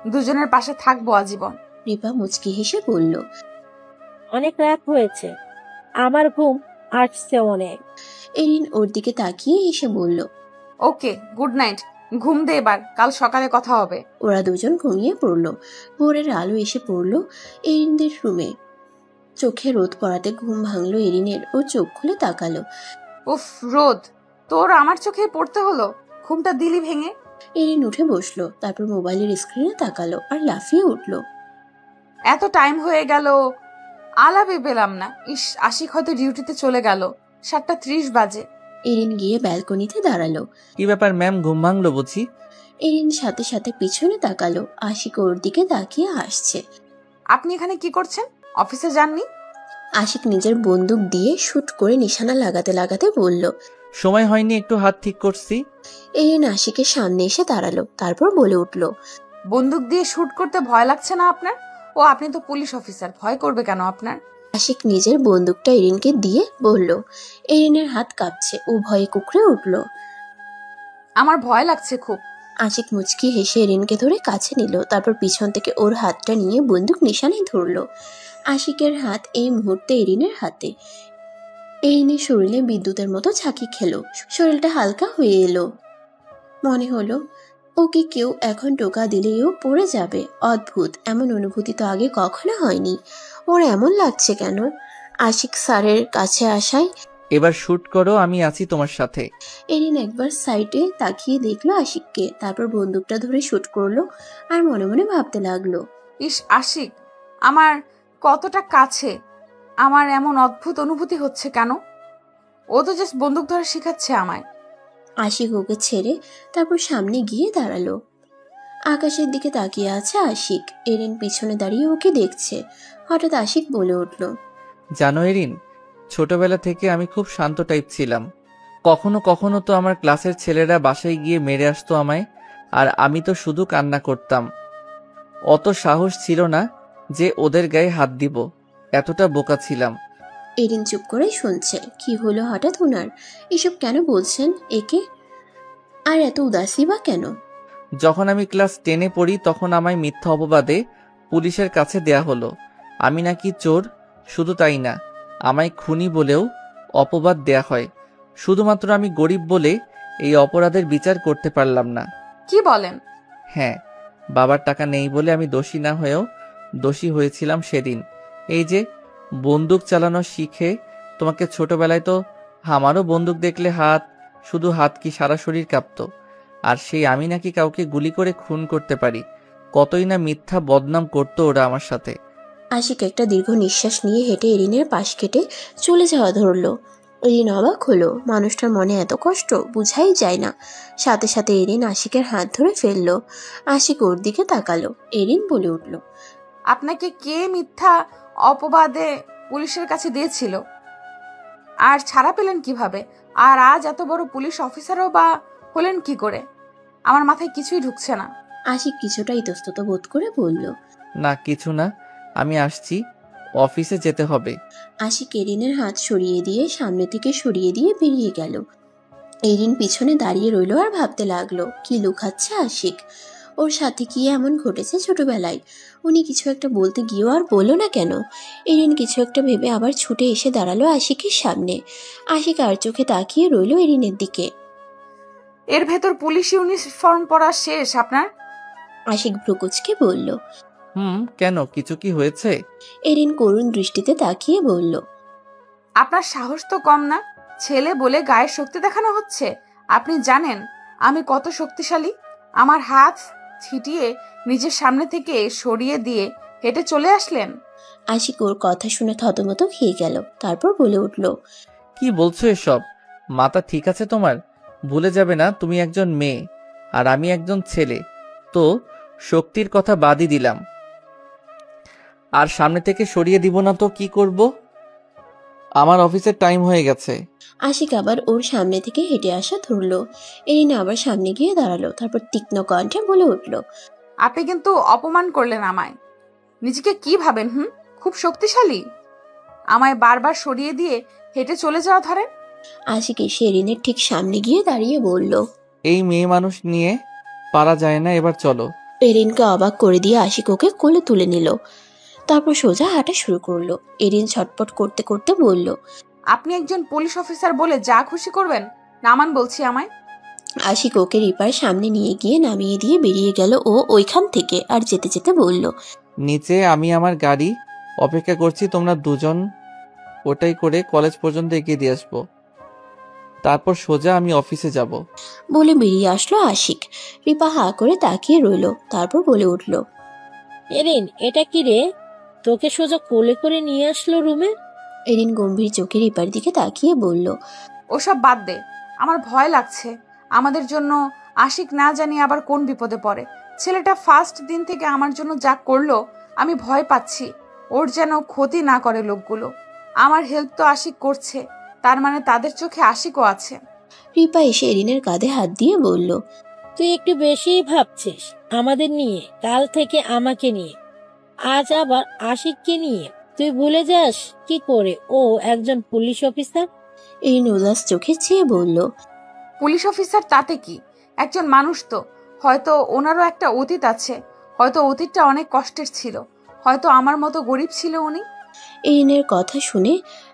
দুজনের পাশে থাকবো আজীবন। রিপা মুচকি হেসে বলল, অনেক রাত হয়েছে, আমার ঘুম আসছে অনেক। এরিন ওর দিকে তাকিয়ে এসে বলল, ওকে, গুড নাইট, ঘুম দে এবার, কাল সকালে কথা হবে। ওরা দুজন ঘুমিয়ে পড়ল। ভোরের আলো এসে পড়ল এরিনদের রুমে। চোখে রোদ পড়াতে ঘুম ভাঙলো এরিনের। ও চোখ খুলে তাকালো। উফ, রোদ তোর আমার চোখে পড়তে হলো, ঘুমটা দিলি ভেঙে। এরিন উঠে বসলো, তারপর মোবাইলের স্ক্রিনে তাকালো আর লাফিয়ে উঠল। এত টাইম হয়ে গেল, আলাপে পেলাম না। ইস, আশিক হয়তো ডিউটিতে চলে গেল, 7:30 বাজে। এরিন গিয়ে ব্যালকনিতে দাঁড়ালো। কি ব্যাপার ম্যাম, ঘুম ভাঙলো বুঝি? এরিন সাথে সাথে পিছনে তাকালো। আশিক ওর দিকে তাকিয়ে হাসছে। আপনি এখানে কি করছেন? অফিসে যাননি? আশিক নিজের বন্দুক দিয়ে শুট করে নিশানা লাগাতে লাগাতে বলল, সময় হয়নি, একটু হাত ঠিক করছি। এরিন আশিকের সামনে এসে দাঁড়ালো, তারপর বলে উঠল, বন্দুক দিয়ে শুট করতে ভয় লাগছে না আপনার? ও আপনি তো পুলিশ অফিসার, ভয় করবে কেন আপনার? আশিক নিজের বন্দুকটা এরিনকে দিয়ে বলল। এরিনের হাত কাঁপছে, ও ভয়ে কুকড়ে উঠল। আমার ভয় লাগছে খুব। আশিক মুচকি হেসে এরিনকে ধরে কাছে নিল, তারপর পিছন থেকে ওর হাতটা নিয়ে বন্দুক নিশানায় ধরলো। আশিকের হাত এই মুহূর্তে এরিনের হাতে। এরিনের শরীরে বিদ্যুতের মতো ঝাঁকি খেলো, শরীরটা হালকা হয়ে এলো। মনে হলো ওকে কেউ এখন টোকা দিলেও পড়ে যাবে। অদ্ভুত, এমন অনুভূতি তো আগে কখনো হয়নি। ওর এমন লাগছে কেন? আশিক স্যারের কাছে আসায়, এবার শুট করো, আমি আছি তোমার সাথে। এরিন একবার সাইডে তাকিয়ে দেখলো আশিককে, তারপর বন্দুকটা ধরে শুট করলো আর মনে মনে ভাবতে লাগলো, ইস, আশিক আমার কতটা কাছে, আমার এমন অদ্ভুত অনুভূতি হচ্ছে কেন? ও তো জাস্ট বন্দুক ধরে শেখাচ্ছে আমায়। আশিক ওকে ছেড়ে তারপর সামনে গিয়ে দাঁড়ালো। আকাশের দিকে তাকিয়ে আছে আশিক। এরিন পিছনে দাঁড়িয়ে ওকে দেখছে। হঠাৎ আশিক বলে উঠল, জানো এরিন, ছোটবেলা থেকে আমি খুব শান্ত টাইপ ছিলাম। কখনো কখনো তো আমার ক্লাসের ছেলেরা বাসায় গিয়ে মেরে আসতো আমায়, আর আমি তো শুধু কান্না করতাম। অত সাহস ছিল না যে ওদের গায়ে হাত দিব, এতটা বোকা ছিলাম। এরিন চুপ করে শুনছে। কি হলো হঠাৎ ওনার? এসব কেন বলছেন একে? আর এত উদাসী বা কেন? যখন আমি ক্লাস 10-এ পড়ি তখন আমায় মিথ্যা অপবাদে পুলিশের কাছে দেয়া হলো। আমি নাকি চোর। শুধু তাই না, আমায় খুনি বলেও অপবাদ দেয়া হয়। শুধুমাত্র আমি গরিব বলে এই অপরাধের বিচার করতে পারলাম না। কি বলেন? হ্যাঁ, বাবার টাকা নেই বলে আমি দোষী না হয়েও দোষী হয়েছিলাম সেদিন। এই যে বন্দুক চালানো শিখে তোমাকে ছোটবেলায় তো আমারও বন্দুক দেখলে শুধু হাত কি সারা শরীর কাঁপতো। আর সেই আমি নাকি কাউকে গুলি করে খুন করতে পারি। কতই না মিথ্যা বদনাম করতো ওরা আমার সাথে। আশিক একটা দীর্ঘ নিঃশ্বাস নিয়ে হেঁটে এরিনের পাশ কেটে চলে যাওয়া ধরলো। এরিন অবাক হলো, মানুষটার মনে এত কষ্ট বুঝাই যায় না। সাথে সাথে এরিন আশিকের হাত ধরে ফেললো। আশিক ওর দিকে তাকালো। এরিন বলে উঠল, আপনাকে কে মিথ্যা অপবাদে পুলিশের কাছে দিয়েছিল, আর ছাড়া পেলেন কিভাবে? আর আজ এত বড় পুলিশ অফিসারও বা হলেন কি করে? আমার মাথায় কিছুই ঢুকছে না। আশিক কিছুটা ইতস্তত বোধ করে বলল, না কিছু না, আমি আসছি, অফিসে যেতে হবে। আশিক এরিনের হাত সরিয়ে দিয়ে সামনে থেকে সরিয়ে দিয়ে বেরিয়ে গেল। এরিন পিছনে দাঁড়িয়ে রইল আর ভাবতে লাগলো কি লুকাচ্ছে আশিক। ওর সাথে কি এমন ঘটেছে ছোটবেলায়? উনি কিছু একটা বলতে গিয়েও আর বললো না কেন? এরিন কিছু একটা ভেবে আবার ছুটে এসে দাঁড়ালো আশিকের সামনে। আশিক আর চোখে তাকিয়ে রইল এরিনের দিকে। এর ভেতর পুলিশ ইউনিফর্ম পরা শেষ আপনার? আশিক ভ্রুকুচকে বলল। কেন, কিছু কি হয়েছে? এরিন করুণ দৃষ্টিতে তাকিয়ে বলল, আপনার সাহস তো কম না। ছেলে বলে গায়ের শক্তি দেখানো হচ্ছে। আপনি জানেন আমি কত শক্তিশালী? আমার হাত ছিটিয়ে নিজের সামনে থেকে সরিয়ে দিয়ে হেঁটে চলে আসলেন। আশিক ওর কথা শুনে থতমত খেয়ে গেল। তারপর বলে উঠল, কি বলছো এসব? মাথা ঠিক আছে তোমার? ভুলে যাবে না তুমি একজন মেয়ে আর আমি একজন ছেলে। তো শক্তির কথা বাদই দিলাম, আর সামনে থেকে সরিয়ে দিব না তো কি করব? আমার অফিসের টাইম হয়ে গেছে। আশিক আবার ওর সামনে থেকে হেঁটে আসা ধরলো। এরিন আবার সামনে গিয়ে দাঁড়ালো। তারপর তীক্ষ্ণ কণ্ঠে বলে উঠল, আপনি কিন্তু অপমান করলেন আমায়। নিজেকে কি ভাবেন? খুব শক্তিশালী? আমায় বারবার সরিয়ে দিয়ে হেঁটে চলে যাওয়া ধরেন। আশিক এসে এরিনের ঠিক সামনে গিয়ে দাঁড়িয়ে বলল, এই মেয়ে মানুষ নিয়ে পারা যায় না, এবার চলো। এরিনকে অবাক করে দিয়ে আশিক ওকে কোলে তুলে নিল। তারপর সোজা হাঁটা শুরু করলো। এরিন ছটপট করতে করতে বলল, আপনি একজন পুলিশ অফিসার বলে যা খুশি করবেন, নামান বলছি আমায়। আশিক ওকে রিপার সামনে নিয়ে গিয়ে নামিয়ে দিয়ে বেরিয়ে গেল ও ওইখান থেকে। আর যেতে যেতে বলল, নিচে আমি আমার গাড়ি অপেক্ষা করছি, তোমরা দুজন ওটাই করে কলেজ পর্যন্ত এগিয়ে দিয়ে আসবো, তারপর সোজা আমি অফিসে যাব। বলে বেরিয়ে আসলো আশিক। রিপা হা করে তাকিয়ে রইল। তারপর বলে উঠল, এরিন, এটা কি রে? তোকে সোজা কোলে করে নিয়ে আসলো রুমে? এরিন গম্ভীর চোখে রিপার দিকে তাকিয়ে বলল, ওসব বাদ দে, আমার ভয় লাগছে। আমাদের জন্য আশিক না জানি আবার কোন বিপদে পড়ে। ছেলেটা ফার্স্ট দিন থেকে আমার জন্য যা করলো, আমি ভয় পাচ্ছি ওর যেন ক্ষতি না করে লোকগুলো। আমার হেল্প তো আশিক করছে, তার মানে তাদের চোখে আশিকও আছে। রিপা এসে এরিনের কাঁধে হাত দিয়ে বলল, তুই একটু বেশিই ভাবছিস আমাদের নিয়ে। কাল থেকে আমাকে নিয়ে, আজ আবার আশিককে নিয়ে। তুই ভুলে যাস কি করে ও একজন পুলিশ অফিসার? এরিন উদাস চোখে চেয়ে বলল, পুলিশ অফিসার তাতে কি? একজন মানুষ তো। হয়তো ওনারও একটা অতীত আছে, হয়তো অতীতটা অনেক কষ্টের ছিল, হয়তো আমার মতো গরিব ছিল উনি। এরিনের কথা শুনে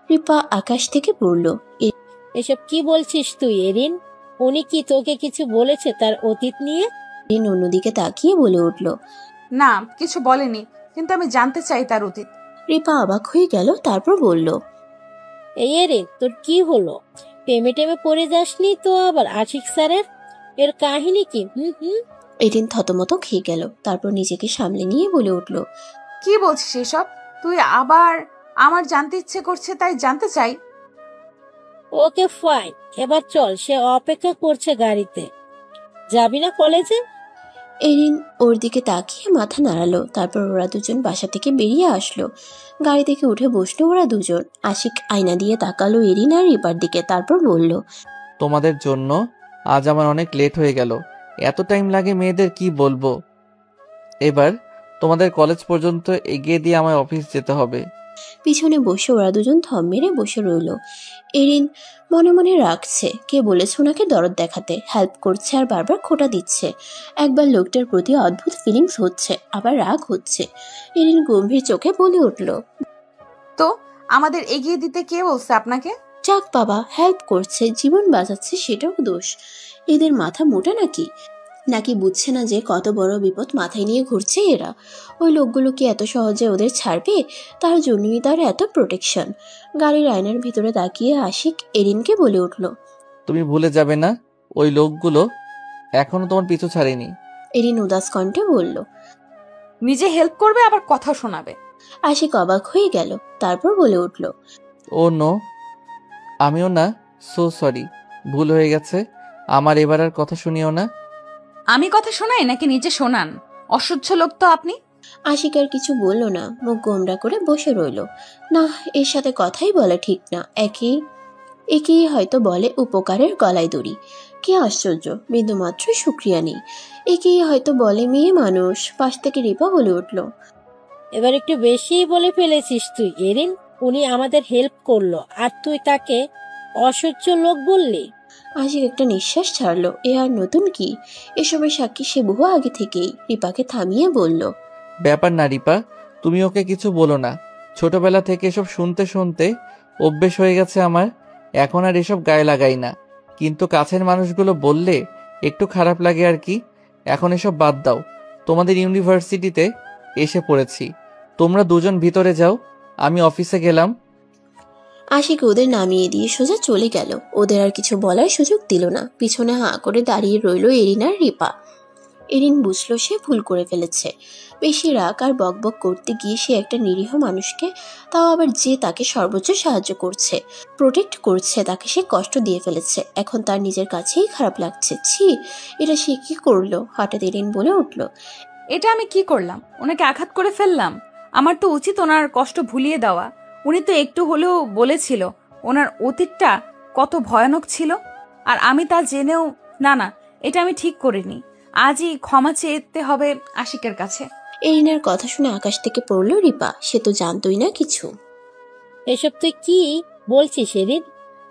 রিপা আকাশ থেকে পড়ল। এসব কি বলছিস তুই এরিন? উনি কি তোকে কিছু বলেছে তার অতীত নিয়ে? এরিন অন্যদিকে তাকিয়ে বলে উঠল, না, কিছু বলেনি, কিন্তু আমি জানতে চাই তার অতীত। রিপা অবাক হয়ে গেল। তারপর বলল, এই এরিন, তোর কি হলো? টেমে টেমে পড়ে যাসনি তো আবার আশিক স্যারের? এর কাহিনী কি? এরিন থতমত খেয়ে গেল। তারপর নিজেকে সামলে নিয়ে বলে উঠল, কি বলছিস এসব? তুই আবার? আমার জানতে ইচ্ছে করছে তাই জানতে চাই। ওকে ফাইন, এবার চল, সে অপেক্ষা করছে গাড়িতে। যাবি না কলেজে? এরিন ওর দিকে তাকিয়ে মাথা নাড়ালো। তারপর ওরা দুজন বাসা থেকে বেরিয়ে আসলো। গাড়ি থেকে উঠে বসলো ওরা দুজন। আশিক আয়না দিয়ে তাকালো এরিন আর রিপার দিকে। তারপর বলল, তোমাদের জন্য আজ আমার অনেক লেট হয়ে গেল। এত টাইম লাগে মেয়েদের, কি বলবো। এবার তোমাদের কলেজ পর্যন্ত এগিয়ে দিয়ে আমার অফিস যেতে হবে। পিছনে বসে ওরা দুজন থম মেরে বসে রইল। এরিন মনে মনে রাখছে কে বলেছে ওনাকে দরদ দেখাতে, হেল্প করছে আর বারবার খোঁটা দিচ্ছে। একবার লোকটার প্রতি অদ্ভুত ফিলিংস হচ্ছে, আবার রাগ হচ্ছে। এরিন গম্ভীর চোখে বলে উঠল, তো আমাদের এগিয়ে দিতে কে বলছে আপনাকে? যাক বাবা, হেল্প করছে, জীবন বাঁচাচ্ছে, সেটাও দোষ? এদের মাথা মোটা নাকি? নাকি বুঝছে না যে কত বড় বিপদ মাথায় নিয়ে ঘুরছে এরা? ওই লোকগুলো কি এত সহজে ওদের ছাড়বে? তার জন্যই তার এত প্রোটেকশন। গাড়ির আয়নার ভিতরে তাকিয়ে আশিক এরিনকে বলে উঠল, তুমি ভুলে যাবে না ওই লোকগুলো এখনো তোমার পিছু ছাড়েনি। এরিন উদাস কণ্ঠে বলল। নিজে হেল্প করবে আবার কথা শোনাবে। আশিক অবাক হয়ে গেল। তারপর বলে উঠল, ও নো, আমিও না, সো সরি, ভুল হয়ে গেছে আমার, এবার আর কথা শুনিও না। আমি কথা শোনাই নাকি নিজে শোনান? অসহ্য লোক তো আপনি। আশিক আর কিছু বলল না, মুখ গোমড়া করে বসে রইল। না, এর সাথে কথাই বলা ঠিক না। একই হয়তো বলে উপকারের গলায় দড়ি। কি আশ্চর্য, বিন্দুমাত্র শুক্রিয়া নেই। একেই হয়তো বলে মেয়ে মানুষ। পাশ থেকে রিপা বলে উঠল, এবার একটু বেশি বলে ফেলেছিস তুই এরিন। উনি আমাদের হেল্প করলো আর তুই তাকে অসহ্য লোক বললি? আশিক একটা নিঃশ্বাস ছাড়লো। এ আর নতুন কি? এসবের সাক্ষী সে বহু আগে থেকেই। রিপাকে থামিয়ে বলল, ব্যাপার না রিপা, তুমি ওকে কিছু বলো না। ছোটবেলা থেকে এসব শুনতে শুনতে অভ্যেস হয়ে গেছে আমার, এখন আর এসব গায়ে লাগাই না। কিন্তু কাছের মানুষগুলো বললে একটু খারাপ লাগে আর কি। এখন এসব বাদ দাও। তোমাদের ইউনিভার্সিটিতে এসে পড়েছি, তোমরা দুজন ভিতরে যাও, আমি অফিসে গেলাম। আশিক ওদের নামিয়ে দিয়ে সোজা চলে গেল। ওদের আর কিছু বলার সুযোগ দিল না। পিছনে হাঁ করে দাঁড়িয়ে রইল এরিন আর রিপা। এরিন বুঝলো সে ভুল করে ফেলেছে। বেশি রাগ আর বকবক করতে গিয়ে সে একটা নিরীহ মানুষকে, তাও আবার যে তাকে সর্বোচ্চ সাহায্য করছে, প্রোটেক্ট করছে, তাকে সে কষ্ট দিয়ে ফেলেছে। এখন তার নিজের কাছেই খারাপ লাগছে। ছি, এটা সে কি করলো? হঠাৎ এরিন বলে উঠল, এটা আমি কি করলাম? ওনাকে আঘাত করে ফেললাম? আমার তো উচিত ওনার কষ্ট ভুলিয়ে দেওয়া। উনি তো একটু হলেও বলেছিল ওনার অতীতটা কত ভয়ানক ছিল, আর আমি তা জেনেও না, এটা আমি ঠিক করিনি। আজই ক্ষমা চেতে হবে আশিকের কাছে। এরিনের কথা শুনে আকাশ থেকে পড়ল রিপা। সে তো জানতই না কিছু। এসব তুই কি বলছিস এরিন?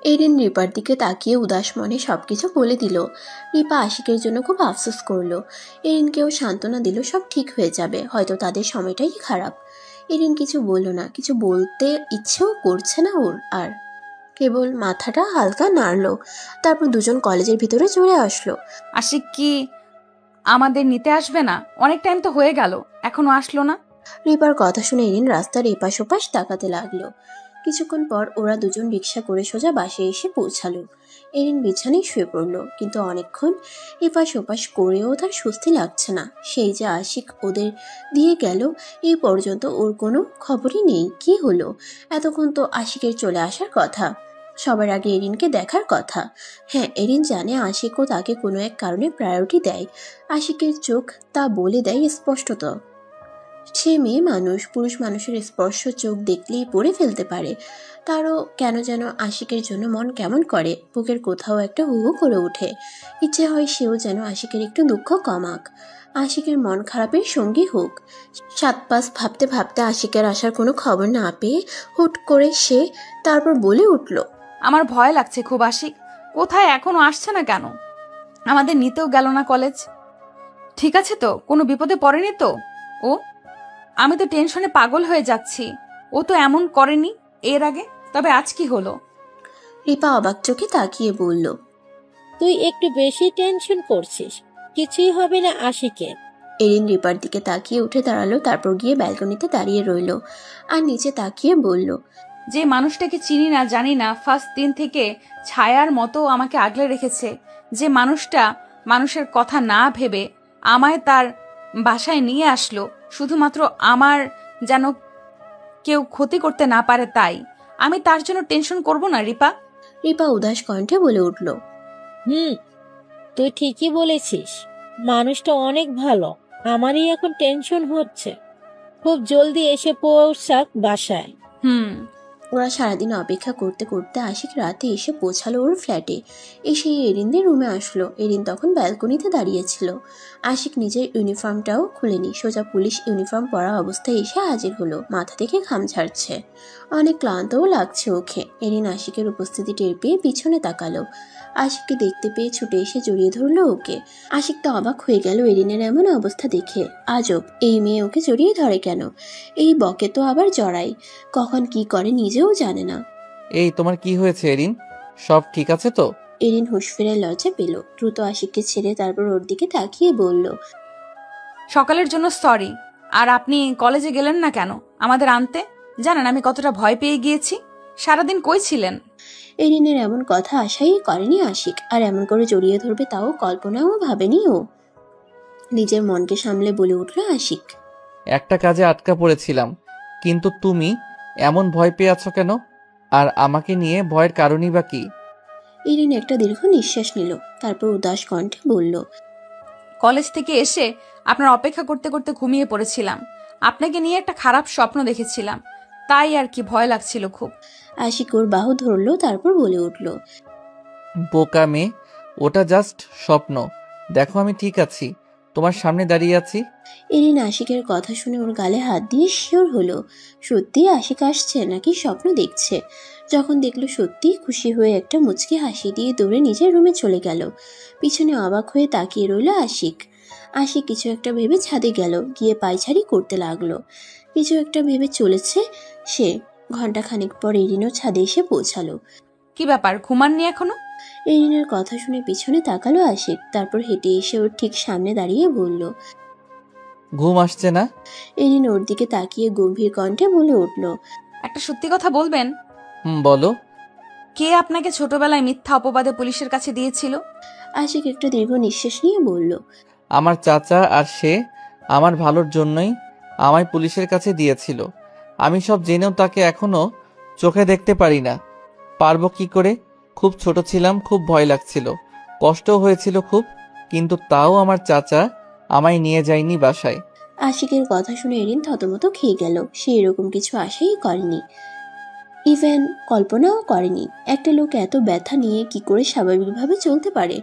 এরিন রিপার দিকে তাকিয়ে উদাস মনে সবকিছু বলে দিল। রিপা আশিকের জন্য খুব আফসোস করলো। এরিনকেও সান্ত্বনা দিল সব ঠিক হয়ে যাবে, হয়তো তাদের সময়টাই খারাপ। এরিন কিছু বলল না, কিছু বলতে ইচ্ছেও করছে না ওর আর, কেবল মাথাটা হালকা নাড়লো। তারপর দুজন কলেজের ভিতরে চলে আসলো। আশিক কি আমাদের নিতে আসবে না? অনেক টাইম তো হয়ে গেল, এখনো আসলো না। রিপার কথা শুনে এরিন রাস্তার এপাশ ওপাশ তাকাতে লাগলো। কিছুক্ষণ পর ওরা দুজন রিক্সা করে সোজা বাসে এসে পৌঁছালো। এরিন বিছানায় শুয়ে পড়লো, কিন্তু অনেকক্ষণ এপাশ ওপাশ করেও তার স্বস্তি লাগছে না। সেই যে আশিক ওদের দিয়ে গেল, এই পর্যন্ত ওর কোনো খবরই নেই। কি হলো? এতক্ষণ তো আশিকের চলে আসার কথা, সবার আগে এরিনকে দেখার কথা। হ্যাঁ, এরিন জানে আশিকও তাকে কোনো এক কারণে প্রায়োরিটি দেয়। আশিকের চোখ তা বলে দেয় স্পষ্টত। সে মেয়ে মানুষ, পুরুষ মানুষের স্পর্শ চোখ দেখলেই পড়ে ফেলতে পারে। তারও কেন যেন আশিকের জন্য মন কেমন করে, বুকের কোথাও একটা হুহু করে ওঠে। ইচ্ছে হয় সেও যেন আশিকের একটু দুঃখ কমাক, আশিকের মন খারাপের সঙ্গী হোক। সাত পাঁচ ভাবতে ভাবতে আশিকের আসার কোনো খবর না পেয়ে হুট করে সে তারপর বলে উঠল, আমার ভয় লাগছে খুব। আশিক কোথায়? এখনো আসছে না কেন? আমাদের নিতেও গেল না কলেজ। ঠিক আছে তো? কোনো বিপদে পড়েনি তো ও? আমি তো টেনশনে পাগল হয়ে যাচ্ছি। ও তো এমন করেনি এর আগে, তবে আজ কি হলো? রিপা অবাক চোখে তাকিয়ে বলল, তুই একটু বেশি টেনশন করছিস, কিছুই হবে না আশিকের। এরিন রিপার দিকে তাকিয়ে উঠে দাঁড়ালো, তারপর গিয়ে ব্যালকনিতে দাঁড়িয়ে রইল আর নিচে তাকিয়ে বলল, যে মানুষটাকে চিনি না জানি না, ফার্স্ট দিন থেকে ছায়ার মতো আমাকে আগলে রেখেছে, যে মানুষটা মানুষের কথা না ভেবে আমায় তার বাসায় নিয়ে আসলো শুধুমাত্র আমার যেন কেউ ক্ষতি করতে না পারে, তাই আমি তার জন্য টেনশন করব না রিপা? রিপা উদাস কণ্ঠে বলে উঠল, তুই ঠিকই বলেছিস, মানুষটা অনেক ভালো। আমারই এখন টেনশন হচ্ছে। খুব জলদি এসে পৌঁছাক বাসায়। ওরা সারাদিন অপেক্ষা করতে করতে আশিক রাতে এসে পৌঁছালো ওর ফ্ল্যাটে। এসে এরিনদের রুমে আসলো। এরিন তখন ব্যালকনিতে দাঁড়িয়েছিল। আশিক নিজের ইউনিফর্মটাও খুলেনি, সোজা পুলিশ ইউনিফর্ম পরা অবস্থায় এসে হাজির হলো। মাথা থেকে ঘাম ঝাড়ছে, অনেক ক্লান্তও লাগছে ওকে। এরিন আশিকের উপস্থিতি টের পেয়ে পিছনে তাকালো। আশিককে দেখতে পেয়ে ছুটে এসে জড়িয়ে ধরলো ওকে। আশিক তো অবাক হয়ে গেল এরিনের এমন অবস্থা দেখে। আজব, এই মেয়ে ওকে জড়িয়ে ধরে কেন? এই বকে তো আবার জড়াই, কখন কি করে নিজেও জানে না। এই তোমার কি হয়েছে এরিন? সব ঠিক আছে তো? এরিন হুঁশ ফিরে লজ্জা পেল। দ্রুত আশিককে ছেড়ে তারপর ওর দিকে তাকিয়ে বলল, সকালের জন্য সরি। আর আপনি কলেজে গেলেন না কেন আমাদের আনতে? জানেন আমি কতটা ভয় পেয়ে গিয়েছি। সারাদিন কই ছিলেন? এরিনের এমন কথা আশাই করেনি আশিক, আর এমন করে জড়িয়ে ধরবে তাও কল্পনাও ভাবেনি ও। নিজের মনকে সামলে বলে উঠল আশিক, একটা কাজে আটকা পড়েছিলাম, কিন্তু তুমি এমন ভয় পেয়ে আছো কেন? আর আমাকে নিয়ে ভয়ের কারণই বা কি? এরিন একটা দীর্ঘ নিঃশ্বাস নিল, তারপর উদাস কণ্ঠে বলল, কলেজ থেকে এসে আপনার অপেক্ষা করতে করতে ঘুমিয়ে পড়েছিলাম। আপনাকে নিয়ে একটা খারাপ স্বপ্ন দেখেছিলাম, তাই আর কি ভয় লাগছিল খুব। আশিক ওর বাহু ধরলো, তারপর বলে উঠল, বোকা মেয়ে, ওটা জাস্ট স্বপ্ন। দেখো আমি ঠিক আছি, তোমার সামনে দাঁড়িয়ে আছি। এরিন আশিকের কথা শুনে ওর গালে হাত দিয়ে শিওর হলো সত্যি আশিক আসছে নাকি স্বপ্ন দেখছে। যখন দেখলো সত্যি, খুশি হয়ে একটা মুচকি হাসি দিয়ে দৌড়ে নিজের রুমে চলে গেল। পিছনে অবাক হয়ে তাকিয়ে রইল আশিক। আশিক কিছু একটা ভেবে ছাদে গেল, গিয়ে পায়চারি করতে লাগলো। কিছু একটা ভেবে চলেছে সে। ঘন্টাখানেক পর এরিনও ছাদে এসে পৌঁছালো। কি ব্যাপার, ঘুমাননি এখনো? এরিনের কথা শুনে পিছনে তাকালো আশিক, তারপর হেঁটে এসে ওর ঠিক সামনে দাঁড়িয়ে বলল, ঘুম আসছে না? এরিন ওর দিকে তাকিয়ে গম্ভীর কণ্ঠে বলে উঠল, একটা সত্যি কথা বলবেন? বলো। কে আপনাকে ছোটবেলায় মিথ্যা অপবাদে পুলিশের কাছে দিয়েছিল? আশিক একটা দীর্ঘ নিঃশ্বাস নিয়ে বলল, আমার চাচা, আর সে আমার ভালোর জন্যই আমায় পুলিশের কাছে দিয়েছিল। আমি সব জেনেও তাকে এখনো চোখে দেখতে পারি না। পারবো কি করে? খুব ছোট ছিলাম, খুব ভয় লাগছিল, কষ্টও হয়েছিল খুব, কিন্তু তাও আমার চাচা আমায় নিয়ে যায়নি বাসায়। আশিকের কথা শুনে এরিন থতমত খেয়ে গেল। সে এরকম কিছু আশাই করেনি, ইভেন কল্পনাও করেনি। একটা লোক এত ব্যথা নিয়ে কি করে স্বাভাবিকভাবে চলতে পারে,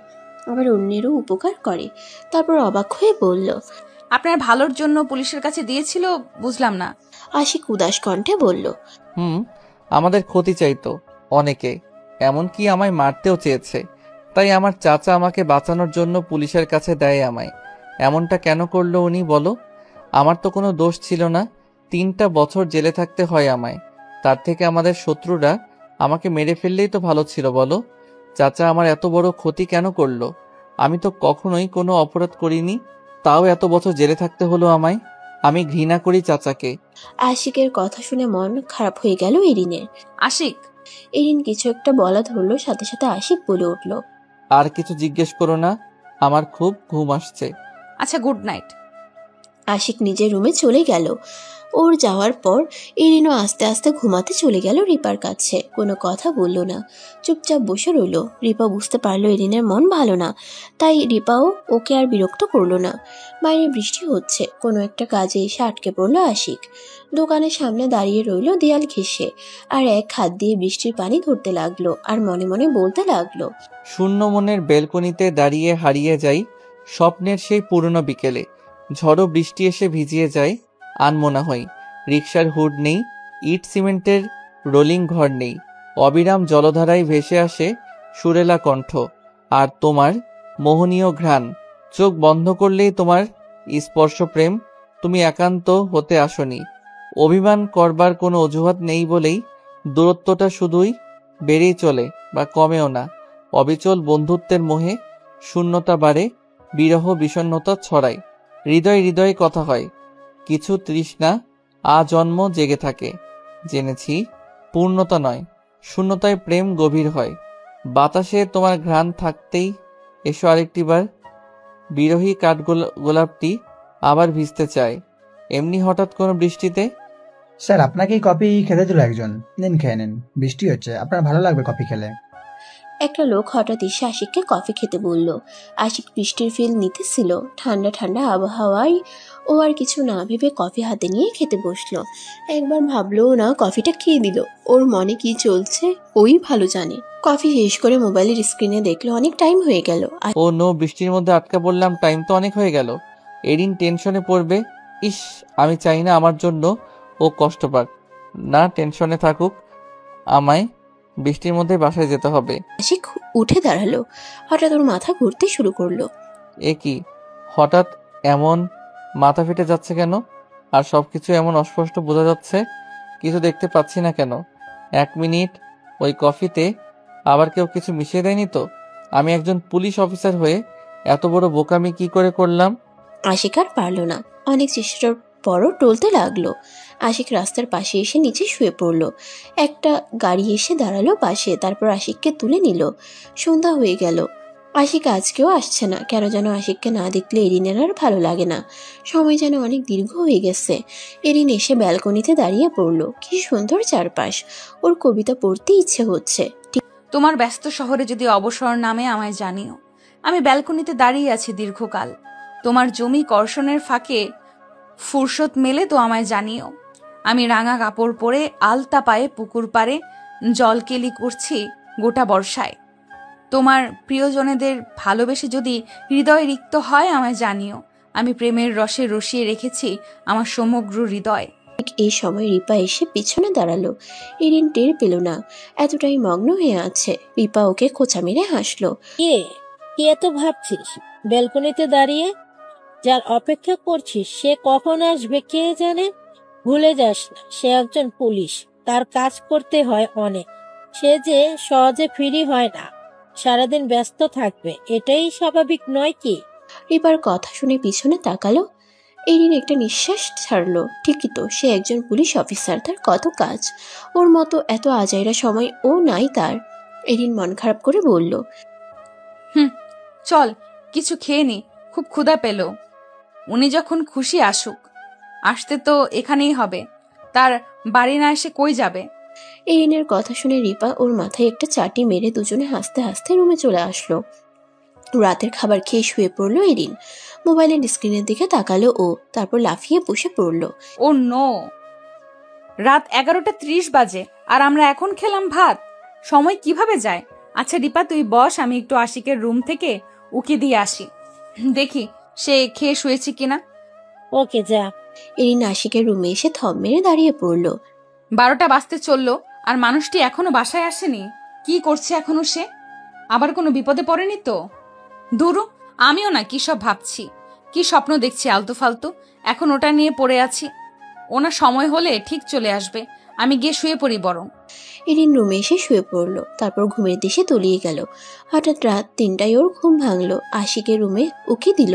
আবার অন্যেরও উপকার করে। তারপর অবাক হয়ে বলল, আপনার ভালোর জন্য পুলিশের কাছে দিয়েছিল? বুঝলাম না। আশিক উদাস কণ্ঠে বলল, আমাদের ক্ষতি চাইতো অনেকে, এমনকি আমায় মারতেও চেয়েছে। তাই আমার চাচা আমাকে বাঁচানোর জন্য পুলিশের কাছে দেয় আমায়। এমনটা কেন করলো উনি বলো? আমার তো কোনো দোষ ছিল না। 3টা বছর জেলে থাকতে হয় আমায়। তার থেকে আমাদের শত্রুরা আমাকে মেরে ফেললেই তো ভালো ছিল বলো। চাচা আমার এত বড় ক্ষতি কেন করলো? আমি তো কখনোই কোনো অপরাধ করিনি, তাও এত বছর জেলে থাকতে হলো আমায়। আমি ঘৃণা করি চাচাকে। আশিকের কথা শুনে মন খারাপ হয়ে গেল এরিনের। আশিক, এরিন কিছু একটা বলা ধরলো, সাথে সাথে আশিক বলে উঠল, আর কিছু জিজ্ঞেস করো না, আমার খুব ঘুম আসছে। আচ্ছা, গুড নাইট। আশিক নিজের রুমে চলে গেল। ওর যাওয়ার পর এরিনও আস্তে আস্তে ঘুমাতে চলে গেল রিপার কাছে। কোনো কথা বলল না, চুপচাপ বসে রইল। রিপা বুঝতে পারলো এরিনের মন ভালো না, তাই রিপাও ওকে আর বিরক্ত করলো না। বাইরে বৃষ্টি হচ্ছে, কোনো একটা কাজে এসে আটকে পড়লো আশিক। দোকানের সামনে দাঁড়িয়ে রইল দেয়াল ঘেঁষে, আর এক হাত দিয়ে বৃষ্টির পানি ধরতে লাগলো, আর মনে মনে বলতে লাগলো, শূন্য মনের বেলকনিতে দাঁড়িয়ে হারিয়ে যাই স্বপ্নের সেই পুরনো বিকেলে। ঝড়ো বৃষ্টি এসে ভিজিয়ে যায় আনমনা হই। রিকশার হুড নেই, ইট সিমেন্টের রোলিং ঘর নেই। অবিরাম জলধারায় ভেসে আসে সুরেলা কণ্ঠ, আর তোমার মোহনীয় ঘ্রাণ। চোখ বন্ধ করলেই তোমার স্পর্শ প্রেম। তুমি একান্ত হতে আসনি। অভিমান করবার কোনো অজুহাত নেই বলেই দূরত্বটা শুধুই বেড়েই চলে বা কমেও না। অবিচল বন্ধুত্বের মোহে শূন্যতা বাড়ে, বিরহ বিষণ্ণতা ছড়ায়। হৃদয় হৃদয়ে কথা হয়, কিছু তৃষ্ণা আজন্ম জেগে থাকে। জেনেছি পূর্ণতা নয়, শূন্যতায় প্রেম গভীর হয়। বাতাসে তোমার ঘ্রাণ থাকতেই এসো আরেকটি বার। বিরহী কাঠ গোলাপটি আবার ভিজতে চায় এমনি হঠাৎ কোনো বৃষ্টিতে। স্যার, আপনাকেই কফি খেতে দিল একজন, নিন খেয়ে নিন, বৃষ্টি হচ্ছে, আপনার ভালো লাগবে কফি খেলে। একটা লোক হঠাৎ এসে আশিককে কফি খেতে বলল। আশিক বৃষ্টির ফিল নিতেছিল, ঠান্ডা ঠান্ডা আবহাওয়ায়। ও আর কিছু না ভেবে কফি হাতে নিয়ে খেতে বসলো। একবার ভাবলো না কফিটা খেয়ে দিল। ওর মনে কি চলছে ওই ভালো জানে। কফি শেষ করে মোবাইলের স্ক্রিনে দেখলো অনেক টাইম হয়ে গেল। ও নো, বৃষ্টির মধ্যে আটকা পড়লাম, টাইম তো অনেক হয়ে গেল। এরিন টেনশনে পড়বে। ইস, আমি চাই না আমার জন্য ও কষ্ট পাক। না, টেনশনে থাকুক, আমায় বৃষ্টির মধ্যে বাসায় যেতে হবে। আশিক উঠে দাঁড়ালো, হঠাৎ ওর মাথা ঘুরতে শুরু করলো। এ কি, হঠাৎ এমন মাথা ফেটে যাচ্ছে কেন? আর সবকিছু এমন অস্পষ্ট বোঝা যাচ্ছে, কিছু দেখতে পাচ্ছি না কেন? 1 মিনিট, ওই কফিতে আবার কেউ কিছু মিশিয়ে দেয়নি তো? আমি একজন পুলিশ অফিসার হয়ে এত বড় বোকামি কি করে করলাম? আশিক আর পারলো না, অনেক চেষ্টার পরও টলতে লাগলো। আশিক রাস্তার পাশে এসে নিচে শুয়ে পড়লো। একটা গাড়ি এসে দাঁড়ালো পাশে, তারপর আশিককে তুলে নিল। সন্ধ্যা হয়ে গেল। আশিক আজকেও আসছে না। কেন যেন আশিককে না দেখলে এরিনের আর ভালো লাগে না। সময় যেন অনেক দীর্ঘ হয়ে গেছে। এরিন এসে ব্যালকনিতে দাঁড়িয়ে পড়লো। কি সুন্দর চারপাশ, ওর কবিতা পড়তে ইচ্ছে হচ্ছে। তোমার ব্যস্ত শহরে যদি অবসর নামে আমায় জানিও। আমি ব্যালকনিতে দাঁড়িয়ে আছি দীর্ঘকাল। তোমার জমি কর্ষণের ফাঁকে ফুরসত মেলে তো আমায় জানিও। আমি রাঙা কাপড় পরে আলতা পায়ে পুকুর পাড়ে জলকেলি করছি গোটা বর্ষায়। তোমার প্রিয়জনেদের ভালোবেসে যদি হৃদয় রিক্ত হয় আমায় জানিও। আমি প্রেমের রসে রসিয়ে রেখেছি আমার সমগ্র হৃদয়। ঠিক এই সময় রিপা এসে পিছনে দাঁড়ালো। এরিন টের পেল না, এতটাই মগ্ন হয়ে আছে। রিপা ওকে খোঁচা মেরে হাসলো। কি এত ভাবছিস ব্যালকনিতে দাঁড়িয়ে? যার অপেক্ষা করছিস সে কখন আসবে কে জানে। ভুলে যাস না, সে একজন পুলিশ, তার কাজ করতে হয় অনেক। সে যে সহজে ফ্রি হয় না, সারাদিন ব্যস্ত থাকবে, এটাই স্বাভাবিক নয় কি? রিপার কথা শুনে পিছনে তাকালো। এরিন একটা নিঃশ্বাস ছাড়লো। ঠিকই তো, সে একজন পুলিশ অফিসার, তার কত কাজ। ওর মতো এত আজাইরা সময় ও নাই তার। এরিন মন খারাপ করে বলল, চল কিছু খেয়ে নি, খুব ক্ষুধা পেল। উনি যখন খুশি আসুক, আসতে তো এখানেই হবে, তার বাড়ি না এসে কই যাবে? এরিনের কথা শুনে রিপা ওর মাথায় একটা চাটি মেরে দুজনে হাসতে হাসতে রুমে চলে আসলো। রাতের খাবার খেয়ে শুয়ে পড়লো এরিন। মোবাইলের স্ক্রিনের দিকে তাকালো ও, তারপর লাফিয়ে বসে পড়লো। ও নো, রাত 11:30 বাজে আর আমরা এখন খেলাম ভাত। সময় কিভাবে যায়? আচ্ছা রিপা তুই বস, আমি একটু আশিকের রুম থেকে উকি দিয়ে আসি, দেখি সে খেয়ে শুয়েছে কিনা। ওকে যা। এরিন আশিকের রুমে এসে থম মেরে দাঁড়িয়ে পড়লো। 12টা বাজতে চললো আর মানুষটি এখনো বাসায় আসেনি। কি করছে এখনো সে? আবার কোনো বিপদে পড়েনি তো? দুরু, আমিও না কি সব ভাবছি, কি স্বপ্ন দেখছি আলতু ফালতু। এখন ওটা নিয়ে পড়ে আছি। ওনার সময় হলে ঠিক চলে আসবে, আমি গিয়ে শুয়ে পড়ি বরং। এরিন রুমে এসে শুয়ে পড়লো, তারপর ঘুমের দেশে তলিয়ে গেল। হঠাৎ রাত 3টায় ওর ঘুম ভাঙলো। আশিকের রুমে উকি দিল।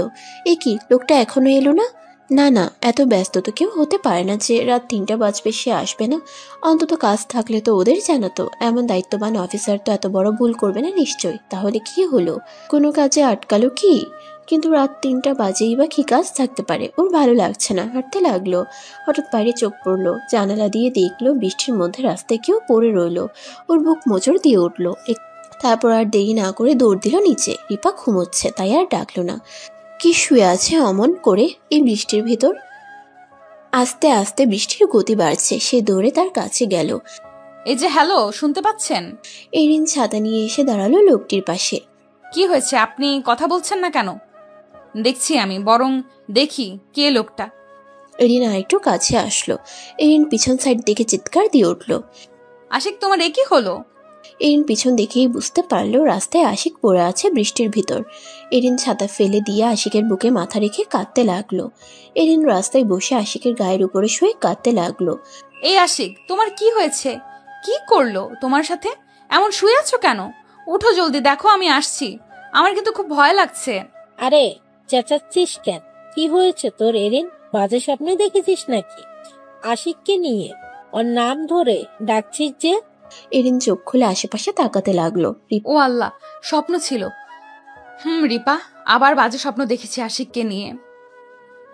এ কি, লোকটা এখনো এলো না? না, এত ব্যস্ত তো কেউ হতে পারে না যে রাত 3টা বাজবে সে আসবে না। অন্তত কাজ থাকলে তো ওদের জানাতো। এমন দায়িত্ববান অফিসার তো এত বড় ভুল করবে না নিশ্চয়ই। তাহলে কি হলো? কোনো কাজে আটকালো কি? কিন্তু রাত 3টা বাজেই বা কি কাজ থাকতে পারে? ওর ভালো লাগছে না, হাঁটতে লাগলো। হঠাৎ বাইরে চোখ পড়লো, জানালা দিয়ে দেখলো বৃষ্টির মধ্যে রাস্তায় কেউ পড়ে রইলো। ওর বুক মোচড় দিয়ে উঠলো। তারপর আর দেরি না করে দৌড় দিল নিচে। রিপা ঘুমোচ্ছে, তাই আর ডাকলো না। কি শুয়ে আছে অমন করে এই বৃষ্টির ভিতর? আস্তে আস্তে বৃষ্টির গতি বাড়ছে। সে দৌড়ে তার কাছে গেল। এই যে হ্যালো, শুনতে পাচ্ছেন? এরিন ছাতা নিয়ে এসে দাঁড়ালো লোকটির পাশে। কি হয়েছে, আপনি কথা বলছেন না কেন? দেখছি আমি, বরং দেখি কে লোকটা। এরিন আরেকটু কাছে আসলো। এরিন পিছন সাইড দেখে চিৎকার দিয়ে উঠল। আশিক, তোমার এ কি হলো? এরিন পিছন দেখেই বুঝতে পারলো রাস্তায় আশিক পড়ে আছে বৃষ্টির ভিতর। এরিন ছাতা ফেলে দিয়ে আশিকের বুকে মাথা রেখে কাঁদতে লাগলো। এরিন রাস্তায় বসে আশিকের গায়ের উপরে শুয়ে কাঁদতে লাগলো। এই আশিক, তোমার কি হয়েছে? কি করলো তোমার সাথে? এমন শুয়ে আছো কেন? উঠো জলদি, দেখো আমি আসছি। আমার কিন্তু খুব ভয় লাগছে। আরে চেঁচাচ্ছিস কেন? কি হয়েছে তোর এরিন? বাজে স্বপ্ন দেখেছিস নাকি? আশিককে নিয়ে ওর নাম ধরে ডাকছিস যে? এরিন চোখ খুলে আশেপাশে তাকাতে লাগলো। ও আল্লাহ, স্বপ্ন ছিল। রিপা, আবার বাজে স্বপ্ন দেখেছি আশিককে নিয়ে।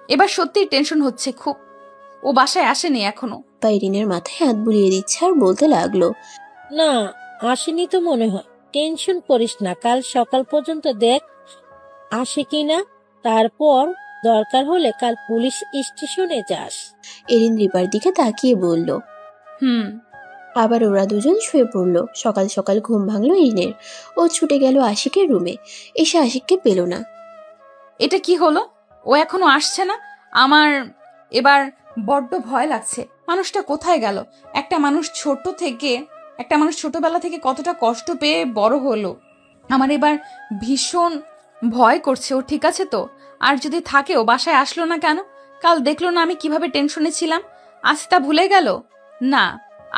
এবার সত্যিই টেনশন হচ্ছে খুব। ও বাসায় আসেনি এখনো। এরিনের মাথায় হাত বুলিয়ে দিচ্ছে আর বলতে লাগলো, না আসেনি তো মনে হয়। টেনশন করিস না, কাল সকাল পর্যন্ত দেখ আসে কিনা, তারপর দরকার হলে কাল পুলিশ স্টেশনে যাস। এরিন রিপার দিকে তাকিয়ে বলল। আবার ওরা দুজন শুয়ে পড়লো। সকাল সকাল ঘুম ভাঙলো এরিনের। ও ছুটে গেল আশিকের রুমে। এসে আশিককে পেল না। এটা কি হলো? ও এখনো আসছে না। আমার এবার বড্ড ভয় লাগছে। মানুষটা কোথায় গেল? একটা মানুষ ছোটবেলা থেকে কতটা কষ্ট পেয়ে বড় হলো। আমার এবার ভীষণ ভয় করছে। ও ঠিক আছে তো? আর যদি থাকে, ও বাসায় আসলো না কেন? কাল দেখলো না আমি কিভাবে টেনশনে ছিলাম? আজ তা ভুলে গেল? না,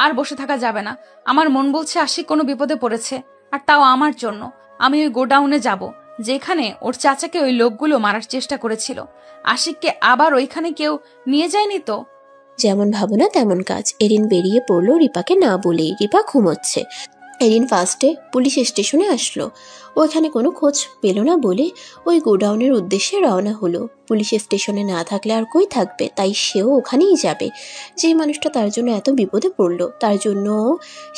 আর বসে থাকা যাবে না। আমার মন বলছে আশিক কোনো বিপদে পড়েছে, আর তাও আমার জন্য। আমি ওই গোডাউনে যাব, যেখানে ওর চাচাকে ওই লোকগুলো মারার চেষ্টা করেছিল। আশিককে আবার ওইখানে কেউ নিয়ে যায়নি তো? যেমন ভাবনা তেমন কাজ। এরিন বেরিয়ে পড়লো রিপাকে না বলেই। রিপা ঘুমোচ্ছে। এরিন ফার্স্টে পুলিশ স্টেশনে আসলো। ওইখানে কোনো খোঁজ পেল না বলে ওই গোডাউনের উদ্দেশ্যে রওনা হলো। পুলিশ স্টেশনে না থাকলে আর কই থাকবে, তাই সেও ওখানেই যাবে। যে মানুষটা তার জন্য এত বিপদে পড়লো, তার জন্য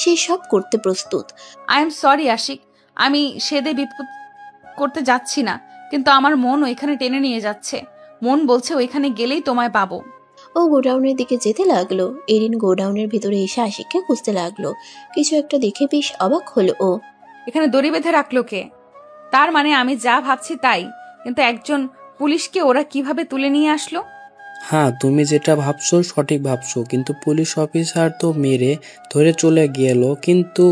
সে সব করতে প্রস্তুত। আই এম সরি আশিক, আমি সেদে বিপদ করতে যাচ্ছি না, কিন্তু আমার মন ওইখানে টেনে নিয়ে যাচ্ছে। মন বলছে ওইখানে গেলেই তোমায় পাবো। ও গোডাউনের দিকে যেতে লাগলো। এরিন গোডাউনের ভিতরে এসে আশিককে খুঁজতে লাগলো। কিছু একটা দেখে বেশ অবাক হলো ও। এখানে দড়ি বেঁধে রাখলো কে? তার মানে আমি যা ভাবছি তাই, কিন্তু একজন পুলিশকে ওরা কিভাবে তুলে নিয়ে আসলো? হ্যাঁ, তুমি যেটা ভাবছো সঠিক ভাবছো, কিন্তু পুলিশ অফিসার তো মেরে ধরে চলে গেল, কিন্তু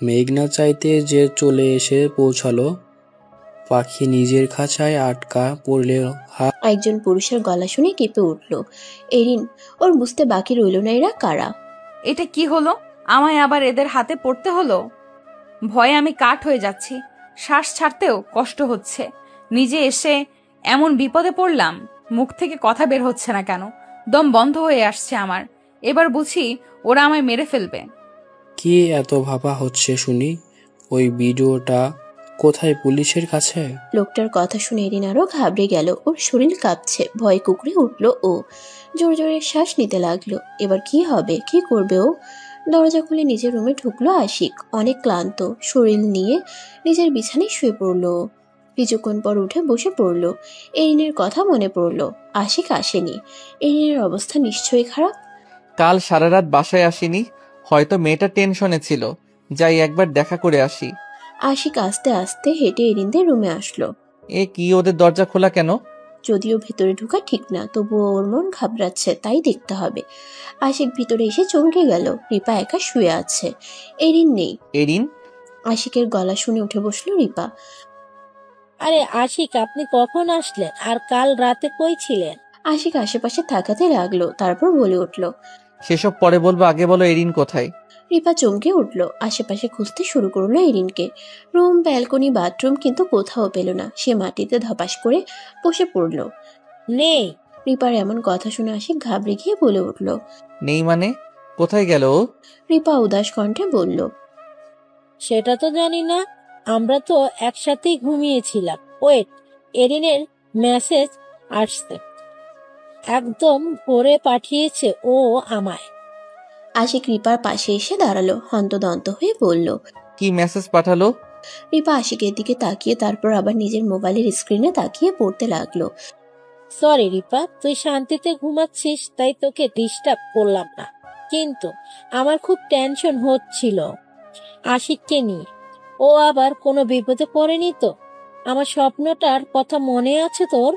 মেঘনা চাইতে যে চলে এসে পৌঁছালো। পাখি নিজের খাঁচায় আটকা পড়লে একজন পুরুষের গলা শুনে কেঁপে উঠল এরিন। ওর বুঝতে বাকি রইল না এরা কারা। এটা কি হলো? আমায় আবার এদের হাতে পড়তে হলো। ভয়ে আমি কাঠ হয়ে যাচ্ছি, শ্বাস ছাড়তেও কষ্ট হচ্ছে। নিজে এসে এমন বিপদে পড়লাম, মুখ থেকে কথা বের হচ্ছে না কেন, দম বন্ধ হয়ে আসছে আমার। এবার বুঝি ওরা আমায় মেরে ফেলবে। কি এত ভাবা হচ্ছে শুনি? ওই ভিডিওটা কোথায়? পুলিশের কাছে? লোকটার কথা শুনে এরিন আরো ঘাবড়ে গেল। ওর শরীর কাঁপছে, ভয় কুকড়ে উঠল ও। জোরে জোরে শ্বাস নিতে লাগলো। এবার কি হবে, কি করবে ও? দরজা খুলে নিজের রুমে ঢুকলো আশিক। অনেক ক্লান্ত শরীর নিয়ে নিজের বিছানায় শুয়ে পড়লো। কিছুক্ষণ পর উঠে বসে পড়লো। এরিনের কথা মনে পড়লো। আশিক আসেনি। এরিনের অবস্থা নিশ্চয়ই খারাপ। কাল সারা রাত বাসায় আসিনি, হয়তো মেয়েটা টেনশনে ছিল। যাই একবার দেখা করে আসি। আশিক আস্তে আস্তে হেঁটে এরিনদের রুমে আসলো। এ কি, ওদের দরজা খোলা কেন? যদিও ভেতরে ঢোকা ঠিক না, তবুও ওর মন ঘাবড়াচ্ছে, তাই দেখতে হবে। আশিক ভিতরে এসে চমকে গেল। রিপা একা শুয়ে আছে, এরিন নেই। এরিন? আশিকের গলা শুনে উঠে বসলো রিপা। আরে আশিক, আপনি কখন আসলেন? আর কাল রাতে কই ছিলেন? আশিক আশেপাশে তাকাতে লাগলো, তারপর বলে উঠলো, সেসব পরে বলবো, আগে বলো এরিন কোথায়? রিপা চমকে উঠলো। আশেপাশে খুঁজতে শুরু করলো এরিনকে। রুম, ব্যালকনি, বাথরুম, কিন্তু কোথাও পেল না। সে মাটিতে ধপাস করে বসে পড়লো। নেই। রিপার এমন কথা শুনে আশিক ঘাবড়ে গিয়ে বলে উঠলো, নেই মানে? কোথায় গেল ও? রিপা উদাস কণ্ঠে বলল, সেটা তো জানি না, আমরা তো একসাথেই ঘুমিয়েছিলাম। ওয়েট, এরিনের মেসেজ আসছে, একদম ভোরে পাঠিয়েছে ও আমায়। আশিক রিপার পাশে এসে দাঁড়ালো, হন্তদন্ত হয়ে বলল, কি মেসেজ পাঠালো? রিপা আশিকের দিকে তাকিয়ে তারপর আবার নিজের মোবাইলের স্ক্রিনে তাকিয়ে পড়তে লাগলো। সরি রিপা, তুই শান্তিতে ঘুমাচ্ছিস তাই তোকে ডিস্টার্ব করলাম না, কিন্তু আমার খুব টেনশন হচ্ছিল আশিককে নিয়ে। ও আবার কোনো বিপদে পড়েনি তো? আমার স্বপ্নটার কথা মনে আছে তোর?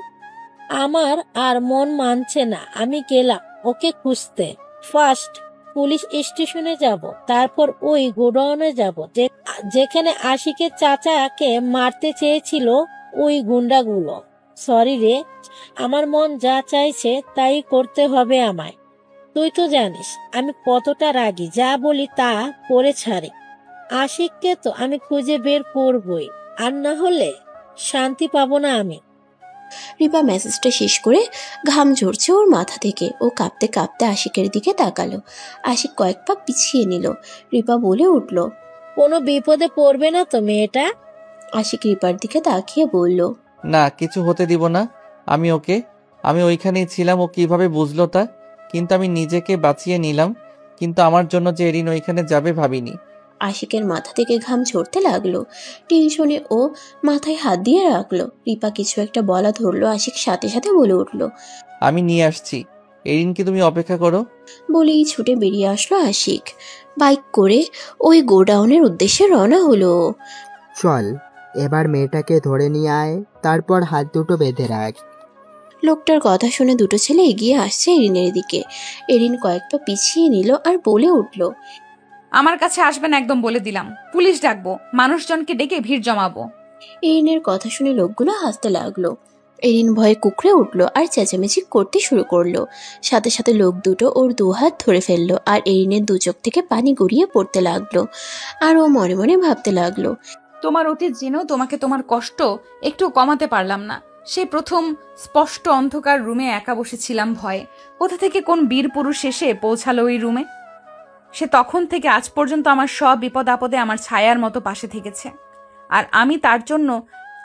আমার আর মন মানছে না। আমি গেলাম ওকে খুঁজতে। ফার্স্ট পুলিশ স্টেশনে যাব, তারপর ওই গোডাউনে যাব যেখানে আশিকের চাচাকে মারতে চেয়েছিল ওই গুন্ডাগুলো। সরি রে, আমার মন যা চাইছে তাই করতে হবে আমায়। তুই তো জানিস আমি কতটা রাগী, যা বলি তা করে ছাড়ি। আশিককে তো আমি খুঁজে বের করবই, আর না হলে শান্তি পাবো না আমি। রিপা মেসেজটা শেষ করে ঘাম ঝরছে ওর মাথা থেকে। ও কাঁপতে কাঁপতে আশিকের দিকে তাকালো। আশিক কয়েক পা পিছিয়ে নিল। রিপা বলে উঠল, কোনো বিপদে পড়বে না তো মেয়েটা? আশিক রিপার দিকে তাকিয়ে বলল, না, কিছু হতে দিব না আমি ওইখানেই ছিলাম। ও কিভাবে বুঝলো তা? কিন্তু আমি নিজেকে বাঁচিয়ে নিলাম, কিন্তু আমার জন্য যে এরিন ওইখানে যাবে ভাবিনি। আশিকের মাথা থেকে ঘাম ঝরতে লাগলো। টেনশনে ও মাথায় হাত দিয়ে রাখলো। রিপা কিছু একটা বলা ধরলো, আশিক সাথে সাথে বলে উঠল, আমি নিয়ে আসছি। এরিনকে তুমি অপেক্ষা করো। বলেই ছুটে বেরিয়ে আসলো আশিক। বাইক করে ওই গোডাউনের উদ্দেশ্যে রওনা হলো। চল, এবার মেয়েটাকে ধরে নিয়ে আয়, তারপর হাত দুটো বেঁধে রাখ। লোকটার কথা শুনে দুটো ছেলে এগিয়ে আসছে এরিনের দিকে। এরিন কয়েক পা পিছিয়ে নিল আর বলে উঠল, আমার কাছে আসবেন একদম বলে দিলাম। পুলিশ ডাকবো, মানুষজনকে ডেকে ভিড় জমাবো। এরিনের কথা শুনে লোকগুলো হাসতে লাগলো। এরিন ভয়ে কুকড়ে উঠলো আর চেঁচামেচি করতে শুরু করলো। সাথে সাথে লোক দুটো ওর দুহাত ধরে ফেললো আর এরিনের দু চোখ থেকে পানি গড়িয়ে পড়তে লাগলো। আর ও মনে মনে ভাবতে লাগলো, তোমার অতীত জেনেও তোমাকে তোমার কষ্ট একটু কমাতে পারলাম না। সেই প্রথম স্পষ্ট অন্ধকার রুমে একা বসেছিলাম ভয়ে। কোথা থেকে কোন বীর পুরুষ এসে পৌঁছালো ওই রুমে। সে তখন থেকে আজ পর্যন্ত আমার সব বিপদ আপদে আমার ছায়ার মতো পাশে থেকেছে, আর আমি তার জন্য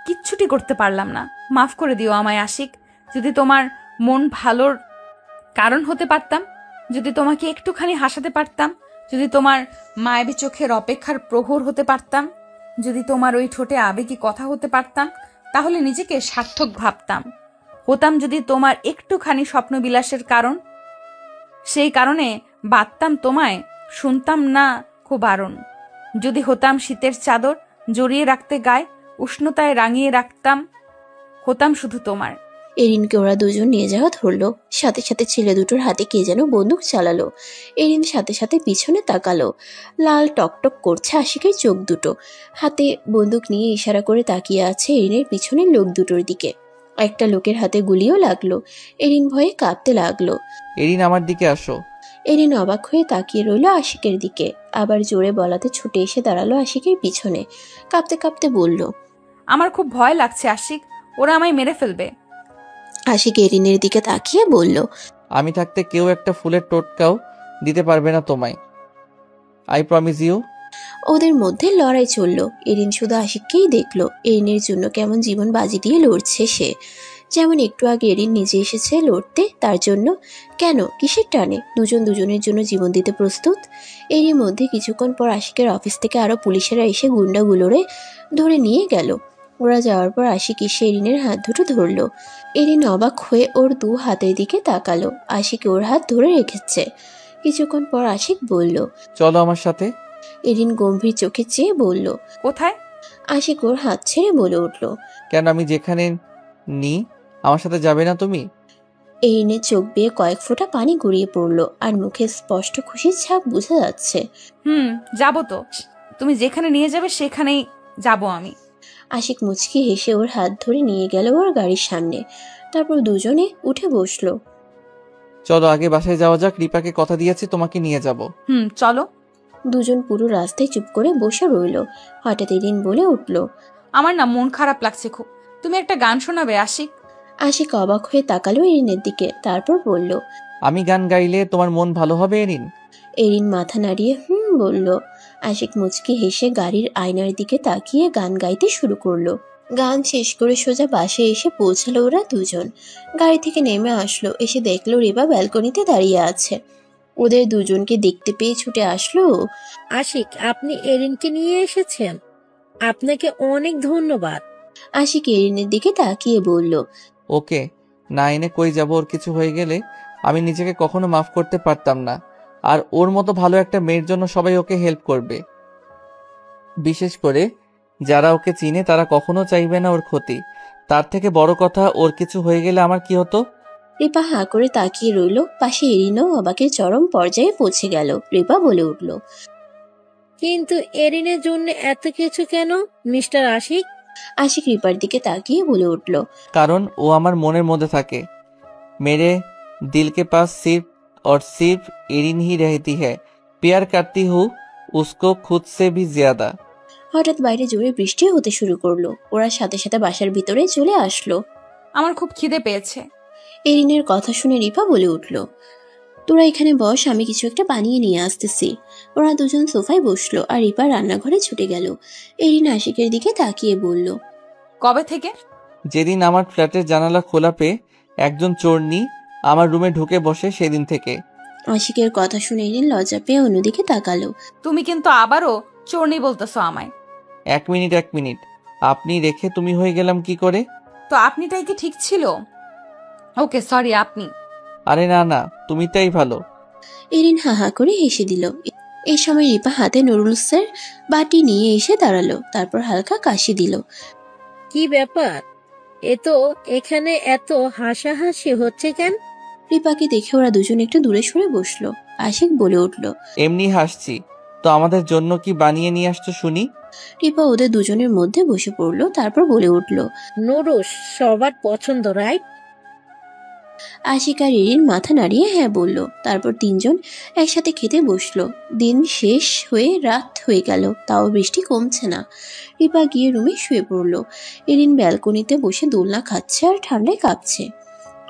কিচ্ছুটি করতে পারলাম না। মাফ করে দিও আমায় আশিক। যদি তোমার মন ভালোর কারণ হতে পারতাম, যদি তোমাকে একটুখানি হাসাতে পারতাম, যদি তোমার মায়াবী চোখের অপেক্ষার প্রহর হতে পারতাম, যদি তোমার ওই ঠোঁটে আবেগী কথা হতে পারতাম, তাহলে নিজেকে সার্থক ভাবতাম। হতাম যদি তোমার একটুখানি স্বপ্নবিলাসের কারণ, সেই কারণে বাদতাম তোমায়, শুনতাম না খুব বারণ। যদি হতাম শীতের চাদর জড়িয়ে রাখতে গায়ে, উষ্ণতায় রাঙিয়ে রাখতাম হতাম শুধু তোমার। এরিনকে ওরা দুজন নিয়ে যাওয়া ধরলো। সাথে সাথে ছেলে দুটোর হাতে কে যেন বন্দুক চালালো। এরিন সাথে সাথে পিছনে তাকালো। লাল টকটক করছে আশিকের চোখ দুটো। হাতে বন্দুক নিয়ে ইশারা করে তাকিয়ে আছে এরিনের পিছনের লোক দুটোর দিকে। একটা লোকের হাতে গুলিও লাগলো। এরিন ভয়ে কাঁপতে লাগলো। এরিন, আমার দিকে আসো। এরিন অবাক হয়ে তাকিয়ে রইল আশিকের দিকে। আবার জোরে বলাতে ছুটে এসে দাঁড়ালো আশিকের পিছনে। কাঁপতে কাঁপতে বলল, আমার খুব ভয় লাগছে আশিক, ওরা আমায় মেরে ফেলবে। আশিক এরিনের দিকে তাকিয়ে বলল, আমি থাকতে কেউ একটা ফুলের টোটকাও দিতে পারবে না তোমায়, আই প্রমিস ইউ। ওদের মধ্যে লড়াই চলল। এরিন শুধু আশিককেই দেখলো। এরিনের জন্য কেমন জীবন বাজি দিয়ে লড়ছে সে। যেমন একটু আগে এরিন নিজে এসেছে লড়তে, তার জন্য। কেন, কিসের টানে? দুজন দুজনের জন্য জীবন দিতে প্রস্তুত। এরই মধ্যে কিছুক্ষণ পর আশিকের অফিস থেকে আরো পুলিশেরা এসে গুন্ডাগুলোরে ধরে নিয়ে গেল। ওরা যাওয়ার পর আশিক এসে এরিনের হাত দুটো ধরলো। এরিন অবাক হয়ে ওর দু হাতের দিকে তাকালো। আশিক ওর হাত ধরে রেখেছে। কিছুক্ষণ পর আশিক বলল, চলো আমার সাথে। এরিন গম্ভীর চোখে চেয়ে বলল, কোথায়? আশিক ওর হাত ছেড়ে বলে উঠল, কেন, আমি যেখানে নি আমার সাথে যাবে না তুমি? এরিনের চোখ বেয়ে কয়েক ফোঁটা পানি গড়িয়ে পড়লো, আর মুখে স্পষ্ট খুশির ছাপ বোঝা যাচ্ছে। যাবো তো, তুমি যেখানে নিয়ে যাবে সেখানেই যাব আমি। আশিক মুচকি হেসে ওর হাত ধরে নিয়ে গেল ওর গাড়ির সামনে। তারপর দুজনে উঠে বসলো। চলো আগে বাসায় যাওয়া যাক, রিপাকে কথা দিয়েছি তোমাকে নিয়ে যাব। চলো। দুজন পুরো রাস্তায় চুপ করে বসে রইল। হঠাৎ এরিন বলে উঠল, আমার না মন খারাপ লাগছে খুব, তুমি একটা গান শোনাবে আশিক? আশিক অবাক হয়ে তাকালো এরিনের দিকে, তারপর বলল, আমি গান গাইলে তোমার মন ভালো হবে এরিন? এরিন মাথা নাড়িয়ে বলল। আশিক মুচকি হেসে গাড়ির আয়নার দিকে তাকিয়ে গান গাইতে শুরু করলো। গান শেষ করে সোজা বাসে এসে পৌঁছালো ওরা দুজন। গাড়ি থেকে নেমে আসলো। এসে দেখলো রিবা ব্যালকনিতে দাঁড়িয়ে আছে। ওদের দুজনকে দেখতে পেয়ে ছুটে আসলো। আশিক, আপনি এরিনকে নিয়ে এসেছেন, আপনাকে অনেক ধন্যবাদ। আশিক এরিনের দিকে তাকিয়ে বলল, ওকে না এনে কই যাব? ওর কিছু হয়ে গেলে আমি নিজেকে কখনো মাফ করতে পারতাম না। আর ওর মতো ভালো একটা মেয়ের জন্য সবাই ওকে হেল্প করবে, বিশেষ করে যারা ওকে চিনে তারা কখনো চাইবে না ওর ক্ষতি। তার থেকে বড় কথা, ওর কিছু হয়ে গেলে আমার কি হতো? রিপা হাঁ করে তাকিয়ে রইল। পাশে এরিনও অবাকের চরম পর্যায়ে পৌঁছে গেল। রিপা বলে উঠল, কিন্তু এরিনের জন্য এত কিছু কেন মিস্টার আশিক? আশিক রিপার দিকে তাকিয়ে বলে উঠল, কারণ ও আমার মনের মধ্যে থাকে। मेरे दिल के पास सिर्फ और सिर्फ एरिन ही रहती है। प्यार करती हूँ उसको खुद से भी ज्यादा। হঠাৎ বাইরে জোরে বৃষ্টি হতে শুরু করলো। ওরা সাথে সাথে বাসার ভিতরে চলে আসলো। আমার খুব খিদে পেয়েছে। এরিনের কথা শুনে রিপা বলে উঠল, তোরা এখানে বস, আমি কিছু একটা বানিয়ে নিয়ে আসতেছি। ওরা দুজন সোফায় বসলো আর রিপা রান্নাঘরে ছুটে গেল। এরিন আশিকের দিকে তাকিয়ে বলল, কবে থেকে? যেদিন আমার ফ্ল্যাটের জানালা খোলা পেয়ে একজন চোরনি আমার রুমে ঢুকে বসে সেদিন থেকে। আশিকের কথা শুনে এরিন লজ্জা পেয়ে অন্যদিকে তাকালো। তুমি কিন্তু আবারও চোরনি বলতেছো আমায়। এক মিনিট, আপনি রেখে তুমি হয়ে গেলাম কি করে? তো আপনিটাই কি ঠিক ছিল? ওকে সরি আপনি। আরে না, তুমিটাই ভালো। এরিন হা করে হেসে দিল। এই সময় রিপা হাতে নুডলসের বাটি নিয়ে এসে দাঁড়ালো। তারপর হালকা কাশি দিল। কি ব্যাপার, এখানে এত হাসাহাসি হচ্ছে কেন? রিপাকে দেখে ওরা দুজন একটু দূরে সরে বসলো। আশিক বলে উঠল, এমনি হাসছি। তো আমাদের জন্য কি বানিয়ে নিয়ে আসছো শুনি? রিপা ওদের দুজনের মধ্যে বসে পড়লো। তারপর বলে উঠল, নুডলস সবার পছন্দ, রাইট? আশিক আর এরিন মাথা নাড়িয়ে হ্যাঁ বলল। তারপর তিনজন একসাথে খেতে বসলো। দিন শেষ হয়ে রাত হয়ে গেল, তাও বৃষ্টি কমছে না। রিপা গিয়ে রুমে শুয়ে পড়লো। এরিন ব্যালকনিতে বসে দোলনা খাচ্ছে আর ঠান্ডায় কাঁপছে।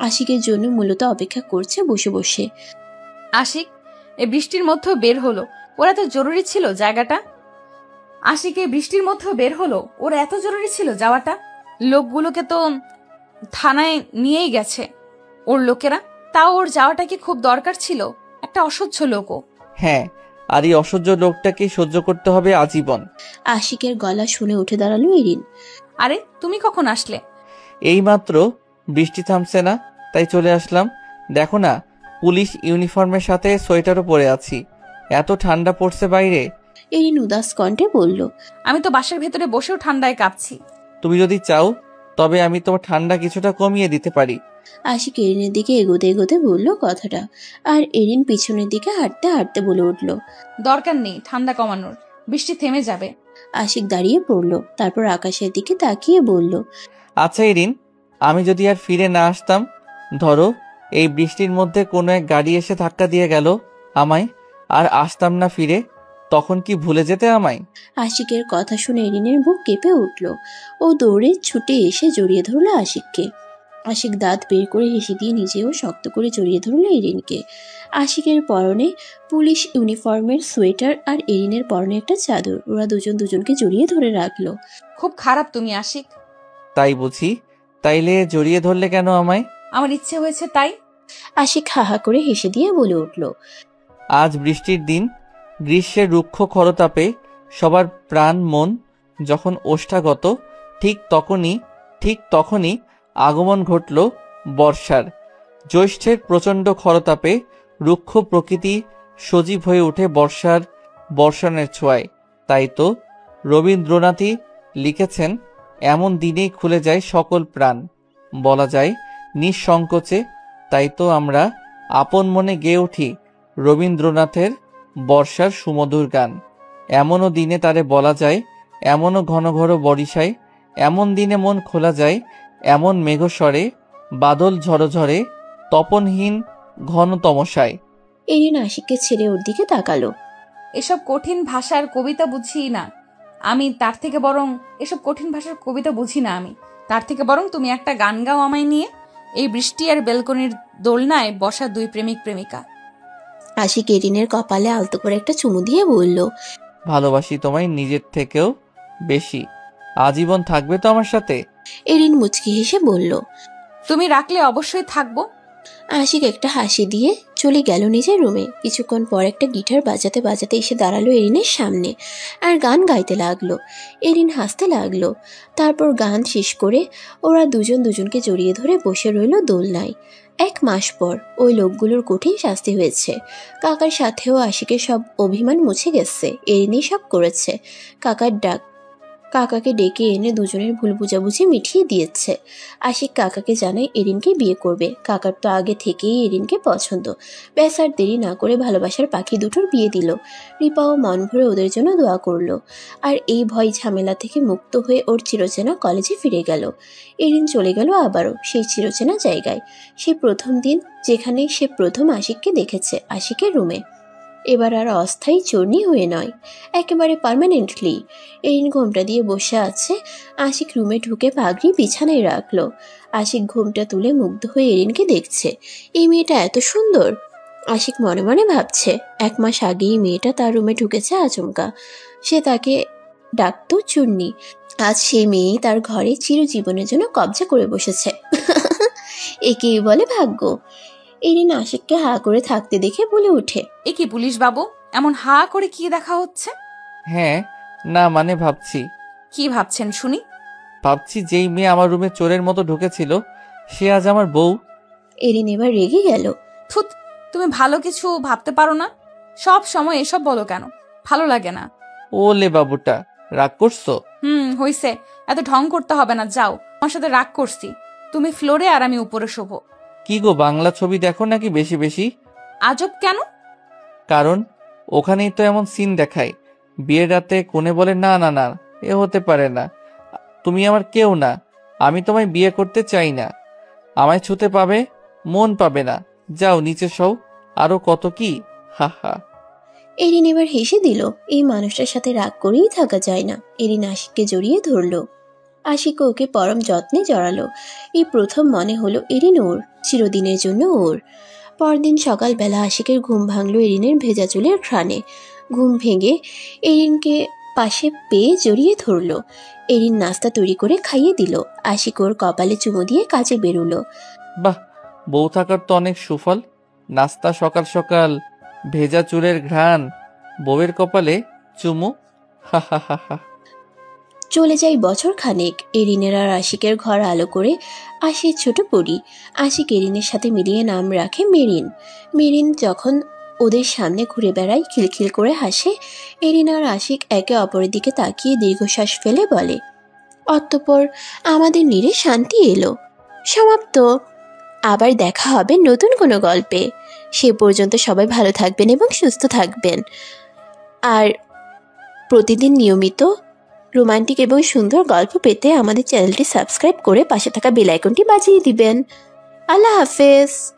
আশিকের জন্য মূলত অপেক্ষা করছে বসে বসে। আশিক এই বৃষ্টির মধ্যেও বের হলো, ওরা তো জরুরি ছিল জায়গাটা। আশিক এই বৃষ্টির মধ্যেও বের হলো, ওর এত জরুরি ছিল যাওয়াটা। লোকগুলোকে তো থানায় নিয়েই গেছে ওর লোকেরা, তাও ওর যাওয়াটা কি খুব দরকার ছিল? একটা অসহ্য লোকও। হ্যাঁ, আর এই অসহ্য লোকটাকে সহ্য করতে হবে আজীবন। আশিকের গলা শুনে উঠে দাঁড়ালো এরিন। আরে তুমি কখন আসলে? এইমাত্র, বৃষ্টি থামছে না তাই চলে আসলাম। দেখো না, পুলিশ ইউনিফর্মের সাথে সোয়েটারও পরে আছি, এত ঠান্ডা পড়ছে বাইরে। এরিন উদাস কণ্ঠে বলল, আমি তো বাসার ভেতরে বসেও ঠান্ডায় কাঁপছি। তুমি যদি চাও তবে আমি তোমার ঠান্ডা কিছুটা কমিয়ে দিতে পারি। আশিক এরিনের দিকে এগোতে এগোতে বলল কথাটা, আর এরিন পিছনের দিকে হাঁটতে হাঁটতে বলে উঠল, দরকার নেই ঠান্ডা কমানোর, বৃষ্টি থেমে যাবে। আশিক দাঁড়িয়ে পড়ল, তারপর আকাশের দিকে তাকিয়ে বলল, আচ্ছা এরিন, আমি যদি আর ফিরে না আসতাম, ধরো এই বৃষ্টির মধ্যে কোনো এক গাড়ি এসে ধাক্কা দিয়ে গেল আমায়, আর আসতাম না ফিরে, তখন কি ভুলে যেতে আমায়? আশিকের কথা শুনে এরিনের বুক কেঁপে উঠল। ও দৌড়ে ছুটে এসে জড়িয়ে ধরল আশিককে। আশিক দাঁত বের করে হেসে দিয়ে নিজেও শক্ত করে জড়িয়ে ধরল এরিনকে। আশিকের পরনে পুলিশ ইউনিফর্মের সোয়েটার আর এরিনের পরনে একটা চাদর। ওরা দুজন দুজনকে জড়িয়ে ধরে রাখলো। খুব খারাপ তুমি আশিক। তাই বুঝি? তাইলে জড়িয়ে ধরলে কেন আমায়? আমার ইচ্ছে হয়েছে তাই। আশিক হাহা করে হেসে দিয়ে বলে উঠল, আজ বৃষ্টির দিন, গ্রীষ্মের রুক্ষ খরতাপে সবার প্রাণ মন যখন ওষ্ঠাগত, ঠিক তখনই আগমন ঘটল বর্ষার। জ্যৈষ্ঠের প্রচণ্ড খরতাপে রুক্ষ প্রকৃতি সজীব হয়ে ওঠে বর্ষণের ছোঁয়ায়। তাই তো রবীন্দ্রনাথই লিখেছেন, এমন দিনেই খুলে যায় সকল প্রাণ, বলা যায় নিঃসংকোচে। তাই তো আমরা আপন মনে গেয়ে উঠি রবীন্দ্রনাথের বর্ষার সুমধুর গান। এমনও দিনে তারে বলা যায়, এমনও ঘন ঘন বরিশায়, এমন দিনে মন খোলা যায়, এমন মেঘস্বরে বাদল ঝরঝরে, তপনহীন ঘন তমসায়। এরিন আশিককে ছেড়ে ওর দিকে তাকালো। এসব কঠিন ভাষার কবিতা বুঝি না আমি, তার থেকে বরং তুমি একটা গান গাও আমায় নিয়ে, এই বৃষ্টি আর বেলকনির দোলনায় বসা দুই প্রেমিক প্রেমিকা। আশিক এরিনের কপালে আলতো করে একটা চুমু দিয়ে বলল, ভালোবাসি তোমায় নিজের থেকেও বেশি, আজীবন থাকবে তো আমার সাথে? এরিন মুচকি হেসে বলল, তুমি রাখলে অবশ্যই থাকবো। আশিক একটা হাসি দিয়ে চলে গেল নিজের রুমে। কিছুক্ষণ পর একটা গিটার বাজাতে বাজাতে এসে দাঁড়ালো এরিনের সামনে আর গান গাইতে লাগলো। এরিন হাসতে লাগলো। তারপর গান শেষ করে ওরা দুজন দুজনকে জড়িয়ে ধরে বসে রইল দোলনায়। 1 মাস পর ওই লোকগুলোর কঠিন শাস্তি হয়েছে। কাকার সাথেও আশিকের সব অভিমান মুছে গেছে। এরিনই সব করেছে। কাকাকে ডেকে এনে দুজনের ভুল বুঝাবুঝি মিটিয়ে দিয়েছে। আশিক কাকাকে জানায় এরিনকে বিয়ে করবে। কাকার তো আগে থেকেই এরিনকে পছন্দ। ব্যাস আর দেরি না করে ভালোবাসার পাখি দুটোর বিয়ে দিল। রিপাও মন ভরে ওদের জন্য দোয়া করলো। আর এই ভয় ঝামেলা থেকে মুক্ত হয়ে ওর চিরচেনা কলেজে ফিরে গেল। এরিন চলে গেল আবারও সেই চিরচেনা জায়গায়, সেই প্রথম দিন যেখানে সে প্রথম আশিককে দেখেছে, আশিকের রুমে। এবার আর অস্থায়ী চর্নি হয়ে নয়, একেবারে পার্মানেন্টলি। এরিন ঘোমটা দিয়ে বসে আছে। আশিক রুমে ঢুকে পাগড়ি বিছানায় রাখলো। আশিক ঘোমটা তুলে মুগ্ধ হয়ে এরিনকে দেখছে। এই মেয়েটা এত সুন্দর। আশিক মনে মনে ভাবছে, 1 মাস আগেই মেয়েটা তার রুমে ঢুকেছে আচমকা। সে তাকে ডাকতো চুন্নি। আজ সেই মেয়েই তার ঘরে চিরজীবনের জন্য কবজা করে বসেছে। একেই বলে ভাগ্য। এরিন আশিককে হা করে থাকতে দেখে বলে ওঠে, এ কি পুলিশ বাবু, এমন হা করে কি দেখা হচ্ছে? হ্যাঁ, না মানে ভাবছি। কি ভাবছেন শুনি? ভাবছি যেই মেয়ে আমার রুমে চোরের মতো ঢুকেছিল সে আজ আমার বউ। এরিন এবার রেগে গেল। থুত, তুমি ভালো কিছু ভাবতে পারো না? সব সময় এসব বলো কেন? ভালো লাগে না। ওলে বাবুটা, রাগ করছো? হইছে, এত ঢং করতে হবে না, যাও। আমার সাথে রাগ করছি। তুমি ফ্লোরে আর আমি উপরে শোবো। কি গো, বাংলা ছবি দেখো নাকি বেশি বেশি? আজব কেন? কারণ ওখানেই তো এমন সিন দেখায়। বিয়ের রাতে কোনে বলে, না না না, এ হতে পারে না, তুমি আমার কেউ না, আমি তোমায় বিয়ে করতে চাই না, আমায় ছুতে পাবে, মন পাবে না, যাও নিচে শোও, আরো কত কি, হা হা। এরিন এবার হেসে দিল। এই মানুষটার সাথে রাগ করেই থাকা যায় না। এরিন আশিককে জড়িয়ে ধরলো। আশিক ওকে পরম যত্নে জড়ালো। এই প্রথম মনে হলো এরিন ওর, চিরদিনের জন্য ওর। পরদিন সকালবেলা আশিকের ঘুম ভাঙলো এরিনের ভেজা চুলের ঘ্রাণে। ঘুম ভেঙে এরিনকে পাশে পেয়ে জড়িয়ে ধরলো। এরিন নাস্তা তৈরি করে খাইয়ে দিল। আশিক ওর কপালে চুমু দিয়ে কাজে বেরোলো। বাহ, বউ থাকার তো অনেক সুফল। নাস্তা সকাল সকাল, ভেজা চুলের ঘ্রাণ, বউয়ের কপালে চুমু, হা হা হা হা। চলে যায় বছর খানেক। এরিনের আর আশিকের ঘর আলো করে আসে ছোট পরি। আশিক এরিনের সাথে মিলিয়ে নাম রাখে মেরিন। মেরিন যখন ওদের সামনে ঘুরে বেড়ায়, খিলখিল করে হাসে। এরিন আর আশিক একে অপরের দিকে তাকিয়ে দীর্ঘশ্বাস ফেলে বলে, অতঃপর আমাদের নীড়ে শান্তি এলো। সমাপ্ত। আবার দেখা হবে নতুন কোনো গল্পে। সে পর্যন্ত সবাই ভালো থাকবেন এবং সুস্থ থাকবেন। আর প্রতিদিন নিয়মিত রোমান্টিক এবং সুন্দর গল্প পেতে আমাদের চ্যানেলটি সাবস্ক্রাইব করে পাশে থাকা বেল আইকনটি বাজিয়ে দিবেন। আল্লাহ হাফেজ।